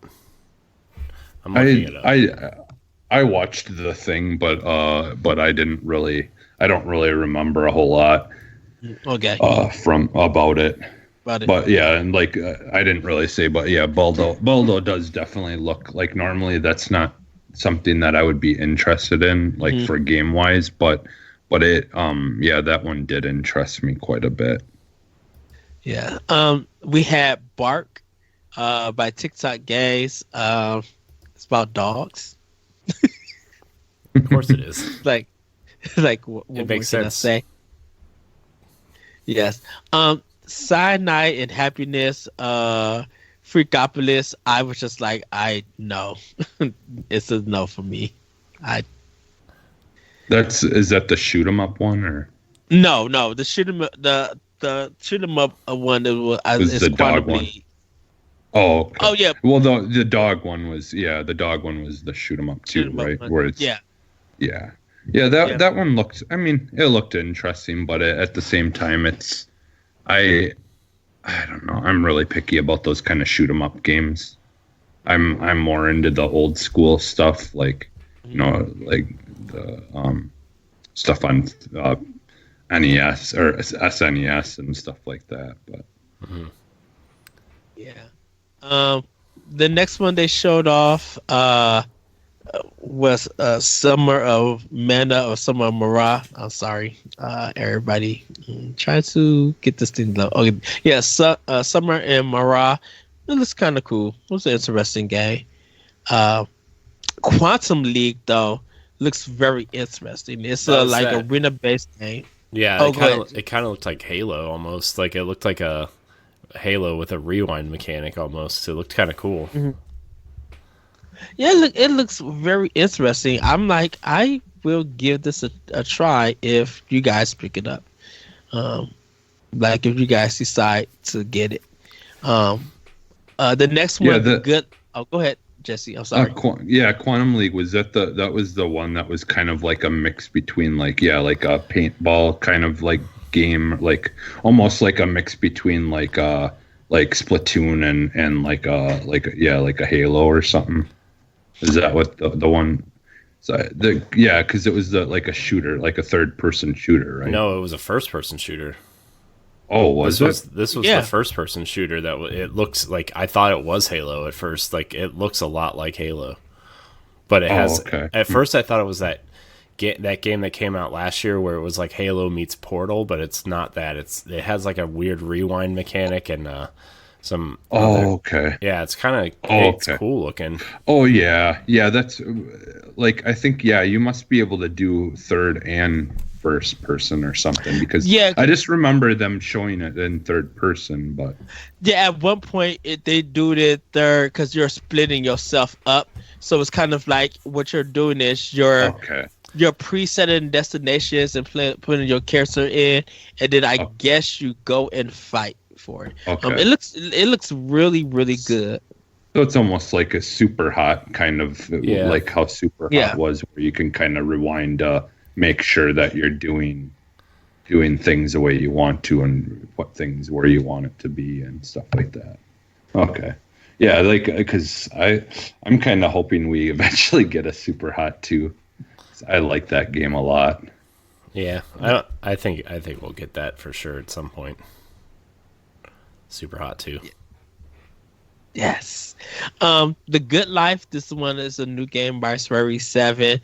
I'm looking it up. I watched the thing, but I didn't really. I don't really remember a whole lot. Okay. From about it. But yeah, and like I didn't really say, but yeah, Baldo does definitely look like, normally that's not something that I would be interested in, like for game wise, but it that one did interest me quite a bit. Yeah. We had Bark by TikTok Games. It's about dogs. Of course it is. like what it makes sense. I say? Yes. Cyanide and Happiness, Freakopolis. I was just like, I no. It's a no for me. Is that the shoot 'em up one or? No, the shoot 'em up one was the dog one. Oh, okay. Oh yeah. Well, the dog one was the shoot 'em up too, right? Where it's yeah. That one looked. I mean, it looked interesting, but at the same time, I don't know. I'm really picky about those kind of shoot 'em up games. I'm more into the old school stuff, like like the stuff on NES or SNES and stuff like that. But yeah, the next one they showed off was Summer of Mana or Summer of Mara. I'm sorry, everybody. Trying to get this thing low. Okay, yeah, Summer and Mara. It looks kind of cool. It was an interesting game. Quantum League though looks very interesting. It's like a arena-based game. Yeah, it kind of looked like Halo almost. Like it looked like a Halo with a rewind mechanic almost. It looked kind of cool. Yeah, look, it looks very interesting. I'm like, I will give this a try if you guys pick it up. Um, like if you guys decide to get it. Um, the next Yeah, one, the good. Oh, go ahead, Jesse. I'm sorry. Quantum League, was that was the one that was kind of like a mix between like like a paintball kind of like game, like almost like a mix between like Splatoon and like a Halo or something. Is that what the one? So because it was like a shooter, like a third person shooter, right? No, it was a first person shooter. Oh, was this was the first person shooter that it looks like. I thought it was Halo at first. Like it looks a lot like Halo, but it has. Okay. At first, I thought it was that game that came out last year where it was like Halo meets Portal, but it's not that. It has like a weird rewind mechanic and some. Okay. Yeah, it's kind of it's cool looking. Oh yeah, that's like I think you must be able to do third and first person or something, because I just remember them showing it in third person. But at one point they do it third because you're splitting yourself up, so it's kind of like what you're doing is you're presetting destinations and putting your character in, and then I guess you go and fight for it. It looks really, really good. So it's almost like a super hot kind of like how super hot was, where you can kind of rewind, make sure that you're doing things the way you want to and what things where you want it to be and stuff like that. Okay. Yeah, like because I'm kind of hoping we eventually get a Super Hot 2. I like that game a lot. Yeah, I think we'll get that for sure at some point. Super Hot 2. Yes. The Good Life. This one is a new game by BRP37.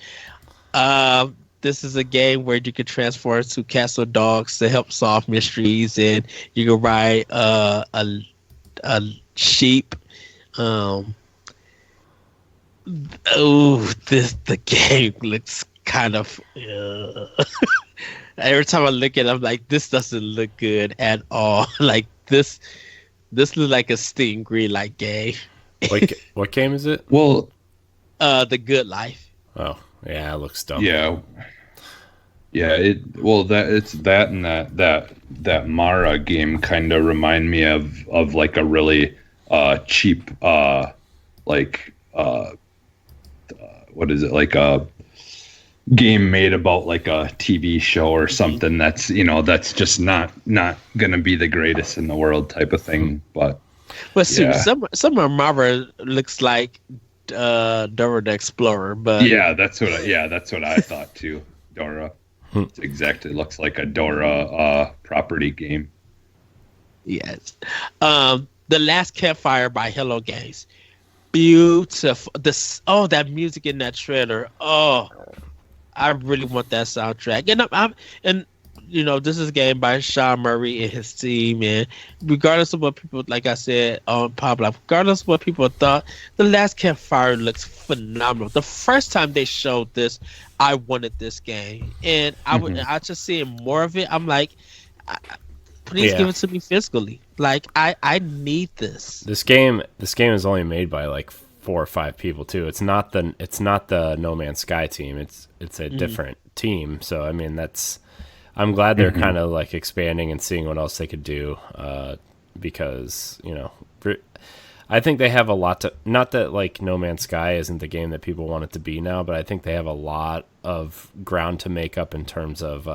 This is a game where you can transform to castle dogs to help solve mysteries, and you can ride a sheep. The game looks kind of. Every time I look at it, I'm like, this doesn't look good at all. Like this looks like a Steam Greenlight game. What game is it? Well, The Good Life. Oh. Yeah, it looks dumb. Yeah. It's that and that Mara game kind of remind me of like a really cheap what is it, like a game made about like a TV show or something that's that's just not gonna be the greatest in the world type of thing. But see, some of Mara looks like Dora the Explorer, but that's what I thought too. Dora, it exactly looks like a Dora property game. Yes. The Last Campfire by Hello Games. Beautiful. That music in that trailer. Oh, I really want that soundtrack. And this is a game by Sean Murray and his team, and regardless of what people, like I said on Pablo, regardless of what people thought, The Last Campfire looks phenomenal. The first time they showed this, I wanted this game, and I just seeing more of it. I'm like, please give it to me physically. Like I need this. This game is only made by like 4 or 5 people too. It's not the No Man's Sky team. It's a different team. So I mean I'm glad they're kind of like expanding and seeing what else they could do, because I think they have a lot to. Not that like No Man's Sky isn't the game that people want it to be now, but I think they have a lot of ground to make up in terms of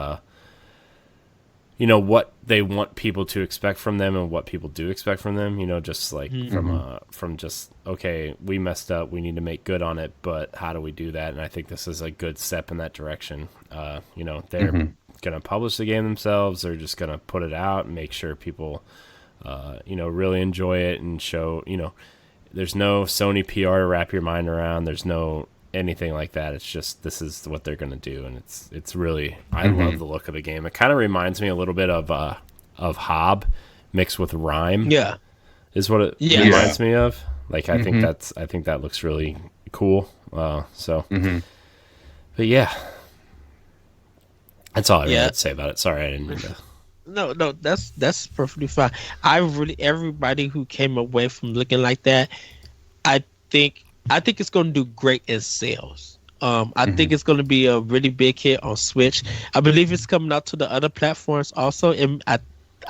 what they want people to expect from them and what people do expect from them. Just like from just, okay, we messed up, we need to make good on it, but how do we do that? And I think this is a good step in that direction. They're going to publish the game themselves. They're just going to put it out and make sure people really enjoy it and show, there's no Sony PR to wrap your mind around. There's no anything like that. It's just, this is what they're going to do. And it's really, I love the look of the game. It kind of reminds me a little bit of Hob mixed with Rhyme. Yeah. Is what it reminds me of. Like, I think that looks really cool. But yeah, that's all I really had to say about it. Sorry, I didn't mean to. No, that's perfectly fine. Everybody who came away from looking like that, I think I think it's going to do great in sales. I think it's going to be a really big hit on Switch. I believe it's coming out to the other platforms also. And I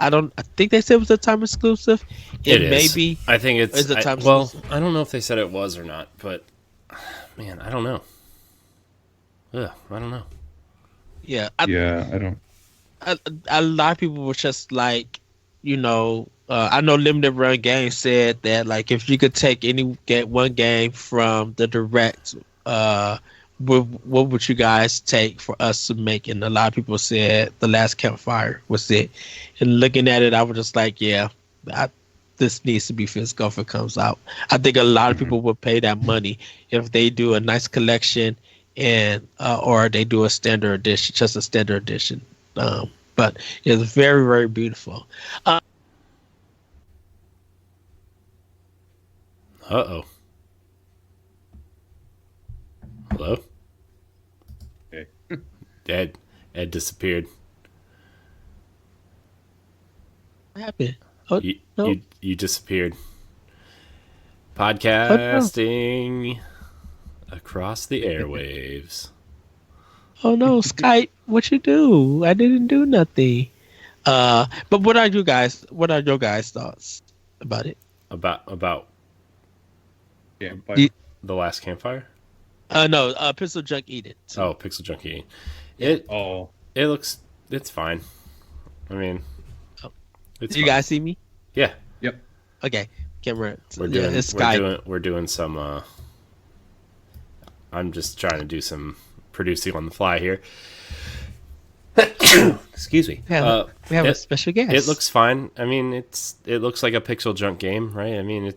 don't. I think they said it was a time exclusive. It is. Maybe I think it's a time exclusive. I don't know if they said it was or not, but man, I don't know. Yeah, I don't know. Yeah, I don't. A lot of people were just like, I know Limited Run Games said that like if you could take one game from the direct, what would you guys take for us to make? And a lot of people said The Last Campfire was it. And looking at it, I was just like, yeah, this needs to be physical if it comes out. I think a lot of people would pay that money if they do a nice collection and or they do a standard edition, just a standard edition. But it's very, very beautiful. Uh-oh. Hello? Okay. Ed disappeared. What happened? Oh, no. You disappeared. Podcasting across the airwaves. Oh no, Skype! What you do? I didn't do nothing. But what are your guys' thoughts about it? About Campfire? The Last Campfire? No, Pixel Junk Eat It. Oh, Pixel Junk Eating. It's fine. I mean, it's do you fine. guys see me? Yeah. Yep. Okay, camera. We're doing some. I'm just trying to do some producing on the fly here. Excuse me. We have a special guest. It looks fine. I mean, it looks like a Pixel Junk game, right? I mean,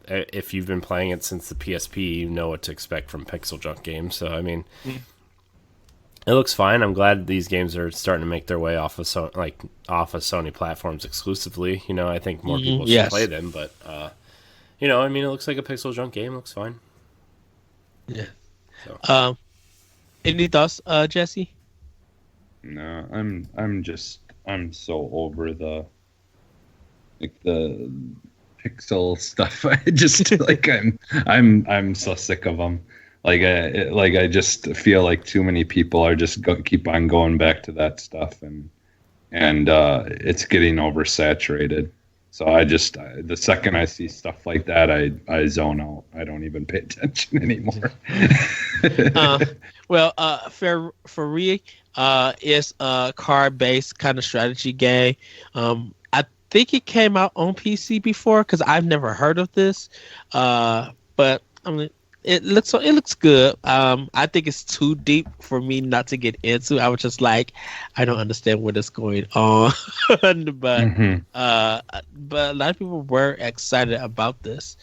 if you've been playing it since the PSP, you know what to expect from Pixel Junk games. So I mean, it looks fine. I'm glad these games are starting to make their way off of Sony platforms exclusively. I think more people should play them, but I mean, it looks like a Pixel Junk game. It looks fine. Yeah. So. Any thoughts, Jesse? No, I'm so over the pixel stuff. I just like I'm so sick of them. I just feel like too many people are just keep on going back to that stuff, and it's getting oversaturated. So the second I see stuff like that, I zone out. I don't even pay attention anymore. Faria is a card-based kind of strategy game. I think it came out on PC before because I've never heard of this. But I mean, it looks good. I think it's too deep for me not to get into. I was just like, I don't understand what is going on. But a lot of people were excited about this.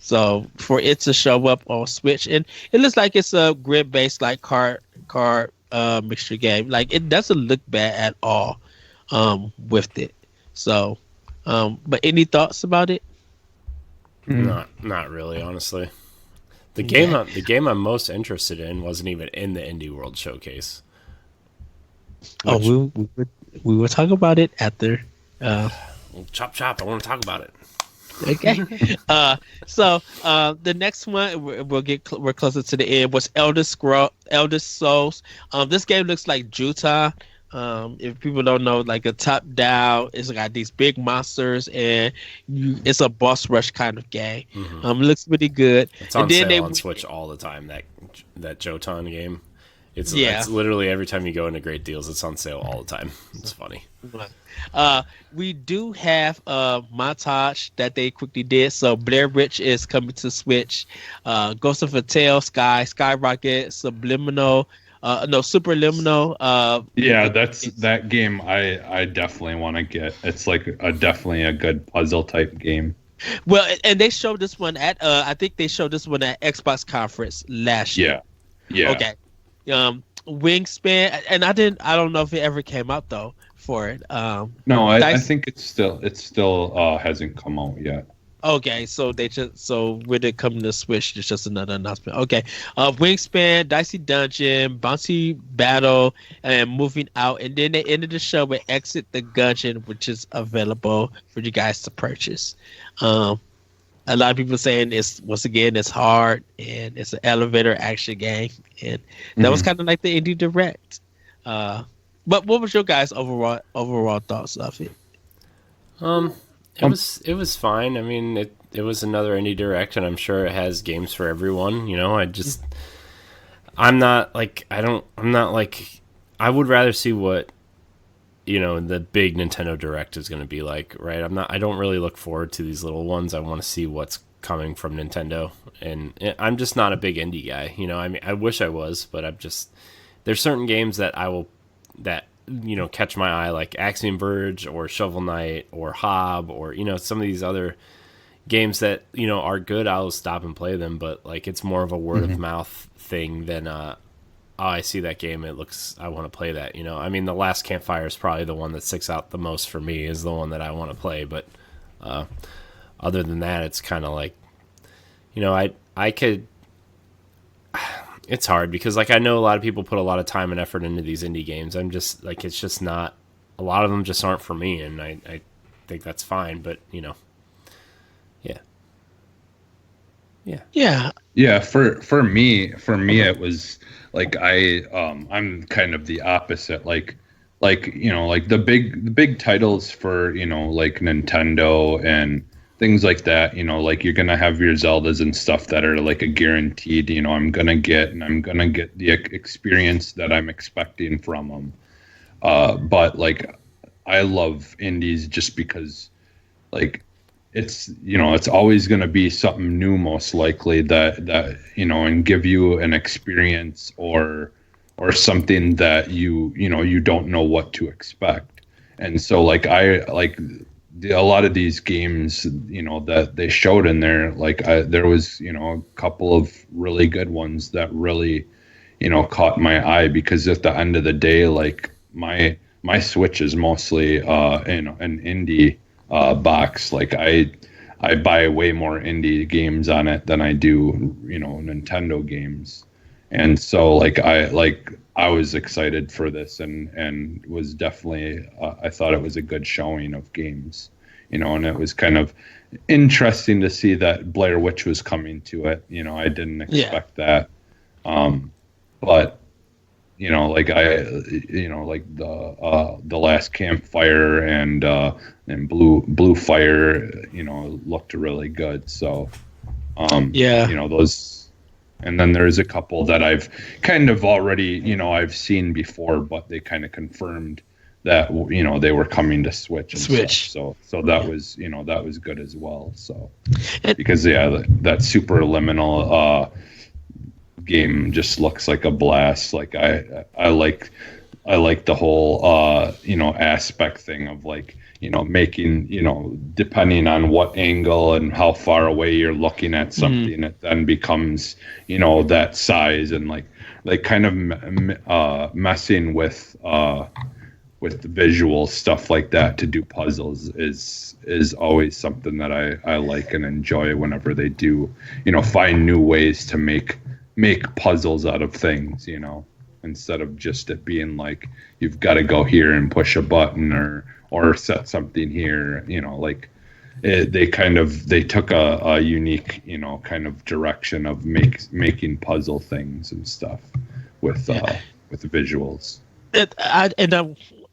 So for it to show up on Switch, and it looks like it's a grid-based like card mixture game. Like it doesn't look bad at all with it. So, but any thoughts about it? Not really, honestly. The game I'm most interested in wasn't even in the Indie World Showcase. We will talk about it after. Chop. I want to talk about it. Okay. So the next one we're closer to the end was Elder Souls. This game looks like Juta. If people don't know, like a top down, it's got these big monsters and it's a boss rush kind of game. It looks really good. It's on sale on Switch all the time. That Jotan game. It's literally every time you go into Great Deals, it's on sale all the time. It's funny. We do have a montage that they quickly did. So Blair Witch is coming to Switch. Ghost of a Tale, Skyrocket, Superliminal. That's that game. I definitely want to get. It's like definitely a good puzzle type game. Well, and they showed this one at I think they showed this one at Xbox conference last year. Yeah. Okay. Wingspan, and I don't know if it ever came out though for it. No, I think it still hasn't come out yet. Okay, so when it come to Switch, it's just another announcement. Okay, Wingspan, Dicey Dungeon, Bouncy Battle, and Moving Out, and then they ended the show with Exit the Gungeon, which is available for you guys to purchase. a lot of people saying it's hard and it's an elevator action game, and that was kind of like the indie direct. But what was your guys' overall thoughts of it? It was fine. I mean, it was another indie direct, and I'm sure it has games for everyone. I'm not like I would rather see what the big Nintendo Direct is going to be like, right? I don't really look forward to these little ones. I want to see what's coming from Nintendo, and I'm just not a big indie guy. I mean, I wish I was, but there's certain games that catch my eye, like Axiom Verge or Shovel Knight or Hob or some of these other games that are good. I'll stop and play them, but like it's more of a word of mouth thing than oh, I see that game, I want to play that. I mean, The Last Campfire is probably the one that sticks out the most for me, is the one that I want to play, but other than that, it's kind of like I could. It's hard because I know a lot of people put a lot of time and effort into these indie games. I'm just it's just not, a lot of them just aren't for me, and I think that's fine, but yeah. For me it was like I'm kind of the opposite, like the big titles for like Nintendo and things like that, like you're gonna have your Zeldas and stuff that are like a guaranteed, I'm gonna get the experience that I'm expecting from them. But like I love indies just because like it's it's always gonna be something new, most likely, that and give you an experience or something that you don't know what to expect. And so like a lot of these games, that they showed in there, there was, a couple of really good ones that really, caught my eye, because at the end of the day, like my Switch is mostly, an indie, box. Like I buy way more indie games on it than I do, Nintendo games. And so I was excited for this and was definitely, I thought it was a good showing of games, and it was kind of interesting to see that Blair Witch was coming to it. I didn't expect that. But, the Last Campfire and Blue Fire, looked really good. So, those. And then there's a couple that I've kind of already, I've seen before, but they kind of confirmed that, they were coming to Switch. So that was, that was good as well. So, because that Superliminal game just looks like a blast. Like I like the whole, aspect thing of making, depending on what angle and how far away you're looking at something, it then becomes, that size, and kind of messing with the visual stuff like that to do puzzles is always something that I like and enjoy whenever they do, find new ways to make puzzles out of things, instead of just it being like you've got to go here and push a button or set something here, they took a unique, kind of direction of making puzzle things and stuff with the visuals.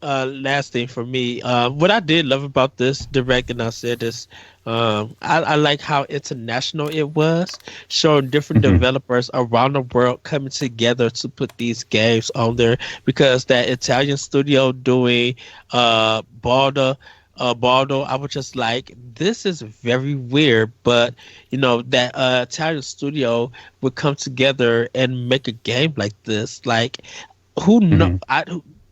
Last thing for me, what I did love about this direct, and I said this, I like how international it was, showing different developers around the world coming together to put these games on there, because that Italian studio doing Baldo, I was just like, this is very weird, but that Italian studio would come together and make a game like this. Like, who know? I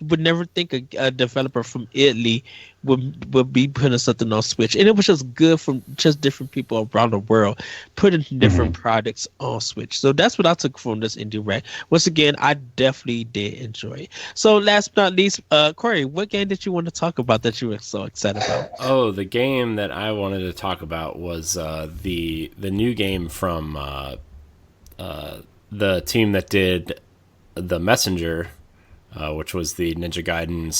would never think a developer from Italy would be putting something on Switch, and it was just good from just different people around the world putting different products on Switch. So that's what I took from this indie direct. Once again, I definitely did enjoy it. So last but not least, Corey, what game did you want to talk about that you were so excited about? Oh, the game that I wanted to talk about was the new game from the team that did The Messenger, which was the Ninja Gaiden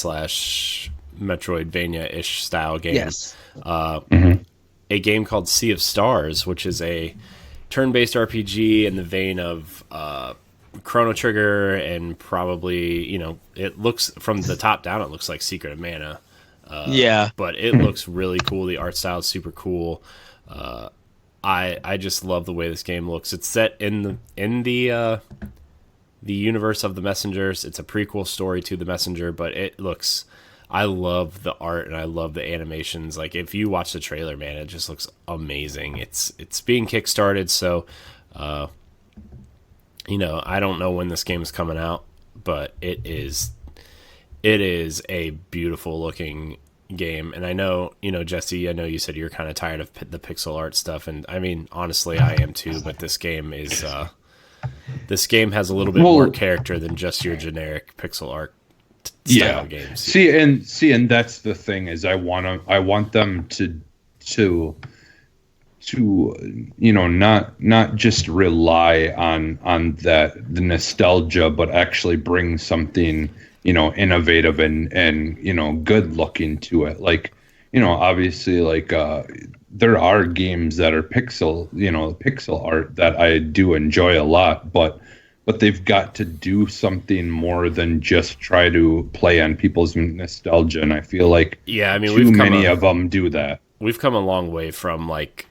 / Metroidvania-ish style game. Yes. a game called Sea of Stars, which is a turn-based RPG in the vein of Chrono Trigger, and probably, it looks from the top down, it looks like Secret of Mana. But it looks really cool. The art style is super cool. I just love the way this game looks. It's set in the universe of the Messengers. It's a prequel story to the Messenger, but it looks. I love the art and I love the animations. Like, if you watch the trailer, man, it just looks amazing. It's being kickstarted, so I don't know when this game is coming out, but it is a beautiful looking game. And I know, Jesse, I know you said you're kind of tired of the pixel art stuff, and I mean, honestly, I am too, but this game is this game has a little bit more character than just your generic pixel art style games. See, and that's the thing, is I want them to not just rely on the nostalgia, but actually bring something innovative and good looking to it. Like, obviously, like there are games that are pixel art that I do enjoy a lot, but they've got to do something more than just try to play on people's nostalgia. And I feel like too many of them do that. We've come a long way from, like,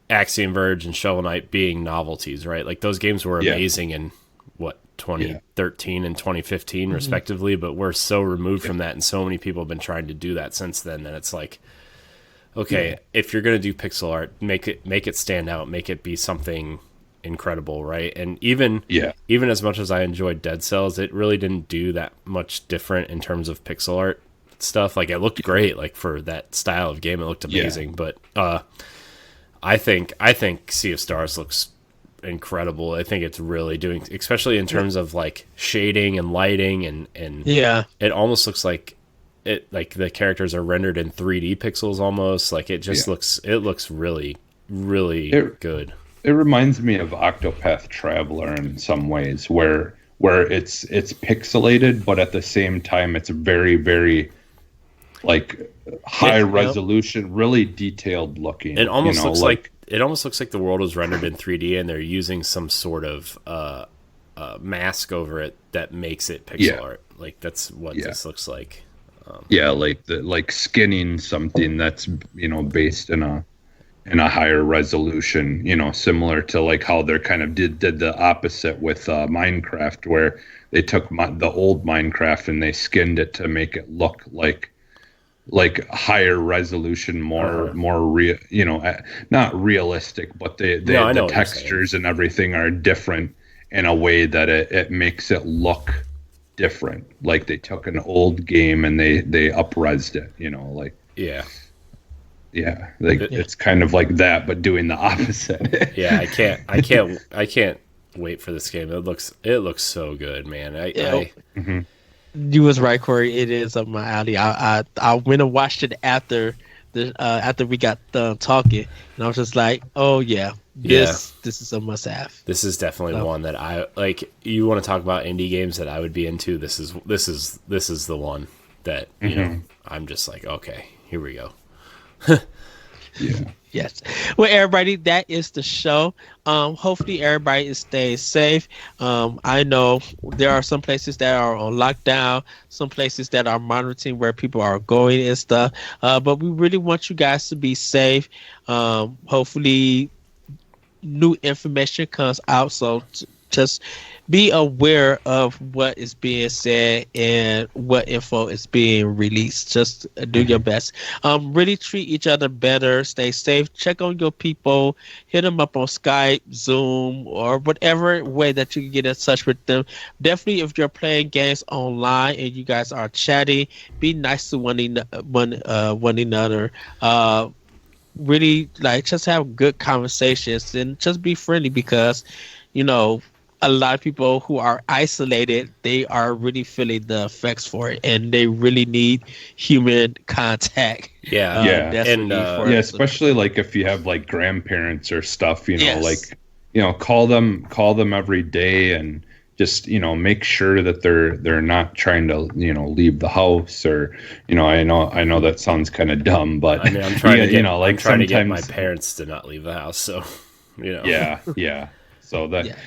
Axiom Verge and Shovel Knight being novelties, right? Like, those games were amazing in 2013 and 2015 respectively, but we're so removed from that, and so many people have been trying to do that since then, that it's like, okay, if you're going to do pixel art, make it stand out, make it be something incredible, right? And even as much as I enjoyed Dead Cells, it really didn't do that much different in terms of pixel art stuff. Like, it looked great, like, for that style of game, it looked amazing. But I think Sea of Stars looks incredible. I think it's really doing, especially in terms of like shading and lighting, and it almost looks like the characters are rendered in 3D pixels almost. Like, it just looks really, really good. It reminds me of Octopath Traveler in some ways, where it's pixelated, but at the same time it's very, very like high resolution, really detailed looking. It almost looks like the world was rendered in 3D, and they're using some sort of mask over it that makes it pixel art. Like, that's what this looks like. Like skinning something that's based in a higher resolution, similar to like how they're kind of did the opposite with Minecraft, where they took the old Minecraft and they skinned it to make it look like higher resolution, more real, not realistic, but the textures and everything are different in a way that it makes it look different. Like, they took an old game and they up-resed it, it's kind of like that, but doing the opposite. I can't wait for this game. It looks so good, man. You was right, Corey. It is up my alley. I went and watched it after we got done talking, and I was just like, oh yeah, this is a must have. This is definitely one that I like. You want to talk about indie games that I would be into? This is the one that I'm just like, okay, here we go. Yes. Well, everybody, that is the show. Hopefully everybody is staying safe. I know there are some places that are on lockdown, some places that are monitoring where people are going and stuff. But we really want you guys to be safe. Hopefully new information comes out. So just be aware of what is being said and what info is being released. Just do your best. Really treat each other better. Stay safe. Check on your people. Hit them up on Skype, Zoom, or whatever way that you can get in touch with them. Definitely, if you're playing games online and you guys are chatting, be nice to one another. Really, like, just have good conversations and just be friendly, because a lot of people who are isolated, they are really feeling the effects for it, and they really need human contact. Especially like if you have like grandparents or stuff, call them every day, and just, make sure that they're not trying to, leave the house, or, I know that sounds kind of dumb, but I mean, I'm trying to get, like I'm trying to get my sometimes, parents to not leave the house. So, yeah. So that,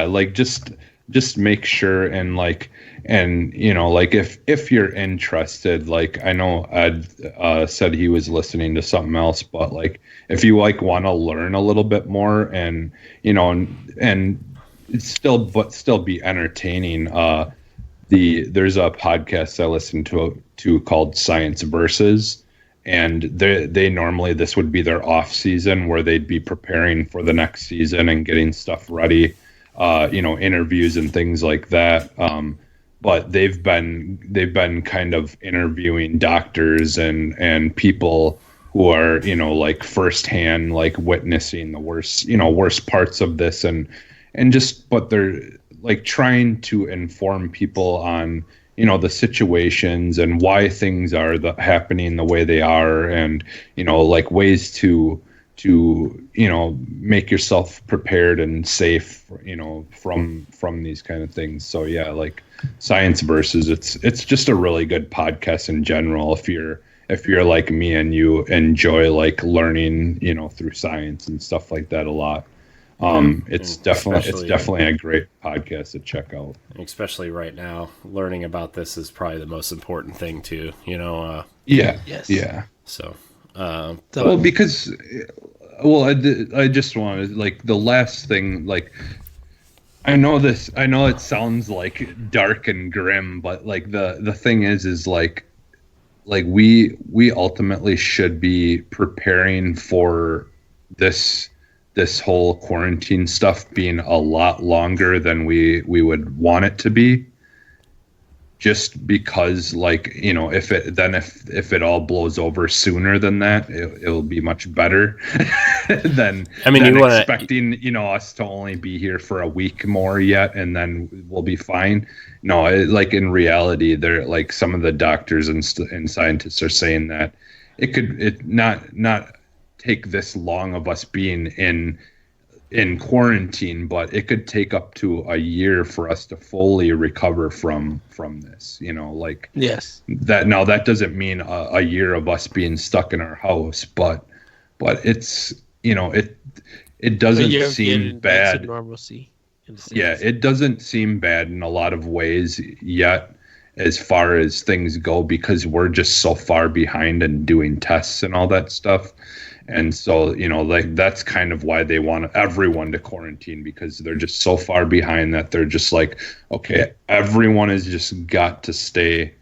like just make sure, and like, like if you're interested, like I know Ed said he was listening to something else, but like if you like want to learn a little bit more, and and it's still be entertaining, there's a podcast I listen to called Science Versus, and they normally, this would be their off season where they'd be preparing for the next season and getting stuff ready, interviews and things like that. But they've been kind of interviewing doctors and people who are, like firsthand, like witnessing the worst parts of this, but they're like trying to inform people on, the situations and why things are happening the way they are, and, like ways to make yourself prepared and safe, from these kind of things. So yeah, like Science Versus, it's just a really good podcast in general if you're like me and you enjoy like learning, through science and stuff like that a lot. It's definitely a great podcast to check out. Especially right now, learning about this is probably the most important thing too. Yes. Yeah. So, because I just wanted, like, the last thing, like, I know it sounds like dark and grim, but like the thing is like we ultimately should be preparing for this whole quarantine stuff being a lot longer than we would want it to be, just because, like, if it all blows over sooner than that, it'll be much better than expecting us to only be here for a week more yet and then we'll be fine. No, like in reality, they're like, some of the doctors and scientists are saying that it could not take this long of us being in quarantine, but it could take up to a year for us to fully recover from this, like, Yes. That doesn't mean a year of us being stuck in our house, but it's, it doesn't seem bad. Normalcy. Yeah, it doesn't seem bad in a lot of ways yet, as far as things go, because we're just so far behind in doing tests and all that stuff. And so, like, that's kind of why they want everyone to quarantine, because they're just so far behind that they're just like, okay, everyone has just got to stay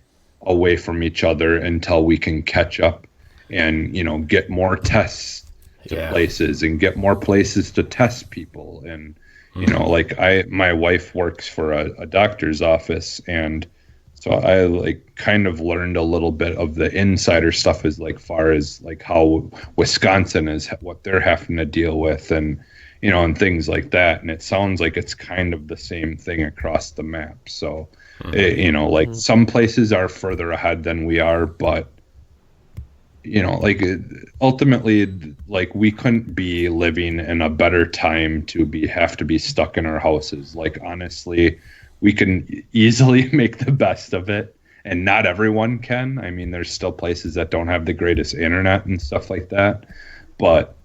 away from each other until we can catch up and, get more tests to places and get more places to test people. And, like my wife works for a doctor's office, and so I like kind of learned a little bit of the insider stuff, as like far as like how Wisconsin is, what they're having to deal with, and and things like that. And it sounds like it's kind of the same thing across the map. So like some places are further ahead than we are, but like ultimately, like, we couldn't be living in a better time to have to be stuck in our houses. Like, honestly, we can easily make the best of it, and not everyone can. I mean, there's still places that don't have the greatest internet and stuff like that. But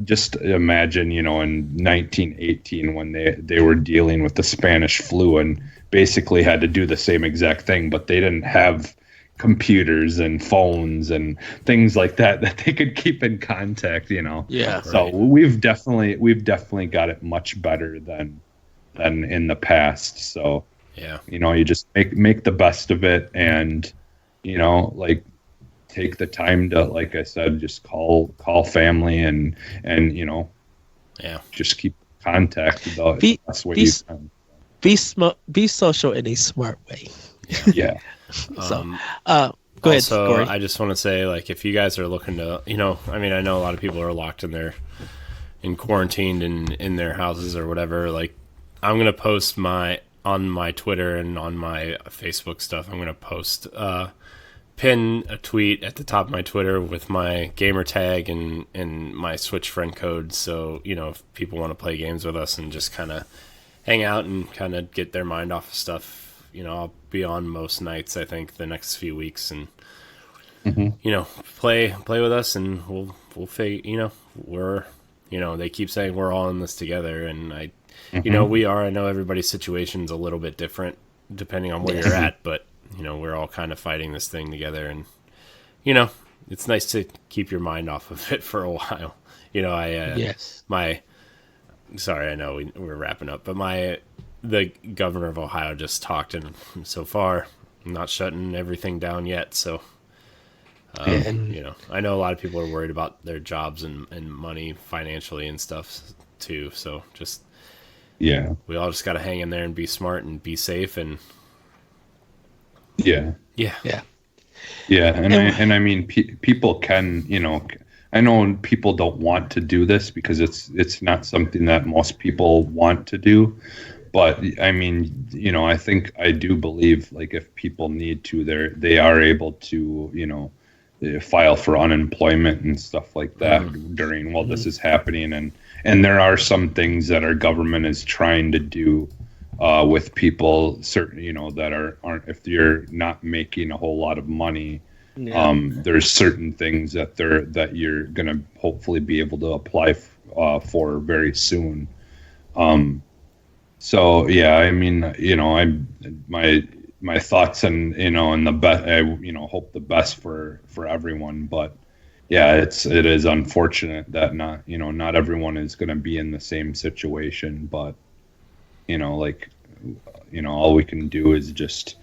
just imagine, in 1918, when they were dealing with the Spanish flu and basically had to do the same exact thing, but they didn't have computers and phones and things like that they could keep in contact. Yeah. So we've definitely got it much better than in the past. So yeah, you just make the best of it, and like, take the time to, like I said, just call family and just keep contact about it. That's what you can. Be social in a smart way. Yeah. So go ahead, Corey. I just want to say, like, if you guys are looking to, I mean, I know a lot of people are locked in quarantined in their houses or whatever. Like, I'm going to post on my Twitter and on my Facebook stuff, I'm going to pin a tweet at the top of my Twitter with my gamer tag and my Switch friend code. So, if people want to play games with us and just kind of hang out and kind of get their mind off of stuff. You know, I'll be on most nights, I think, the next few weeks, and you know, play with us, and we'll figure. You know, they keep saying we're all in this together, and you know, we are. I know everybody's situation's a little bit different depending on where you're at, but you know, we're all kind of fighting this thing together, and you know, it's nice to keep your mind off of it for a while. You know, sorry, I know we're wrapping up, but the governor of Ohio just talked, and so far, I'm not shutting everything down yet. So, you know, I know a lot of people are worried about their jobs and money financially and stuff too. So just, we all just got to hang in there and be smart and be safe. And yeah. And I mean, people can, you know, I know people don't want to do this because it's not something that most people want to do. But I mean, you know, I do believe, like, if people need to, they are able to, you know, file for unemployment and stuff like that during while this is happening. And there are some things that our government is trying to do with people, certain, you know, that aren't, if you're not making a whole lot of money, there's certain things that you're going to hopefully be able to apply for very soon. So yeah, I mean, you know, my thoughts and, you know, and the best, I, you know, hope the best for everyone, but yeah, it is unfortunate that not everyone is going to be in the same situation, but you know, like, you know, all we can do is just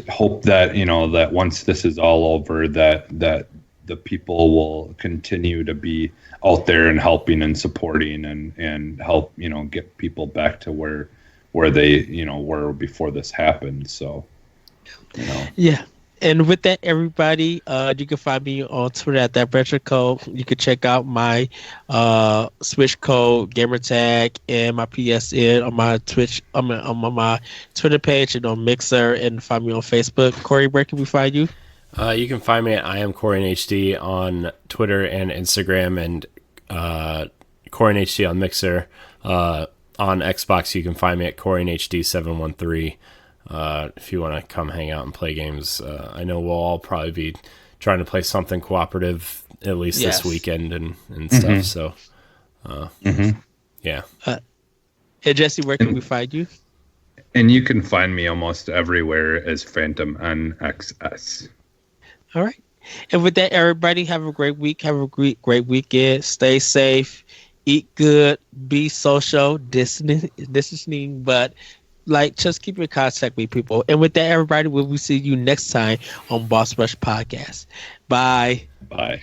hope that, you know, that once this is all over, that the people will continue to be out there and helping and supporting and help, you know, get people back to where they, you know, were before this happened. So, you know. Yeah. And with that, everybody, you can find me on Twitter at that retro code. You can check out my Switch code, gamertag, and my PSN on my Twitch, on my Twitter page, and on Mixer, and find me on Facebook. Corey, where can we find you? You can find me at I am Corey in HD on Twitter and Instagram, and Corey in HD on Mixer. On Xbox, you can find me at Corey in HD 713. If you want to come hang out and play games, I know we'll all probably be trying to play something cooperative at least this weekend and stuff. So, yeah. Hey, Jesse, where can we find you? And you can find me almost everywhere as Phantom NXS. All right. And with that, everybody, have a great week. Have a great weekend. Stay safe. Eat good. Be social. Distancing, but just keep in contact with people. And with that, everybody, we will see you next time on Boss Rush Podcast. Bye. Bye.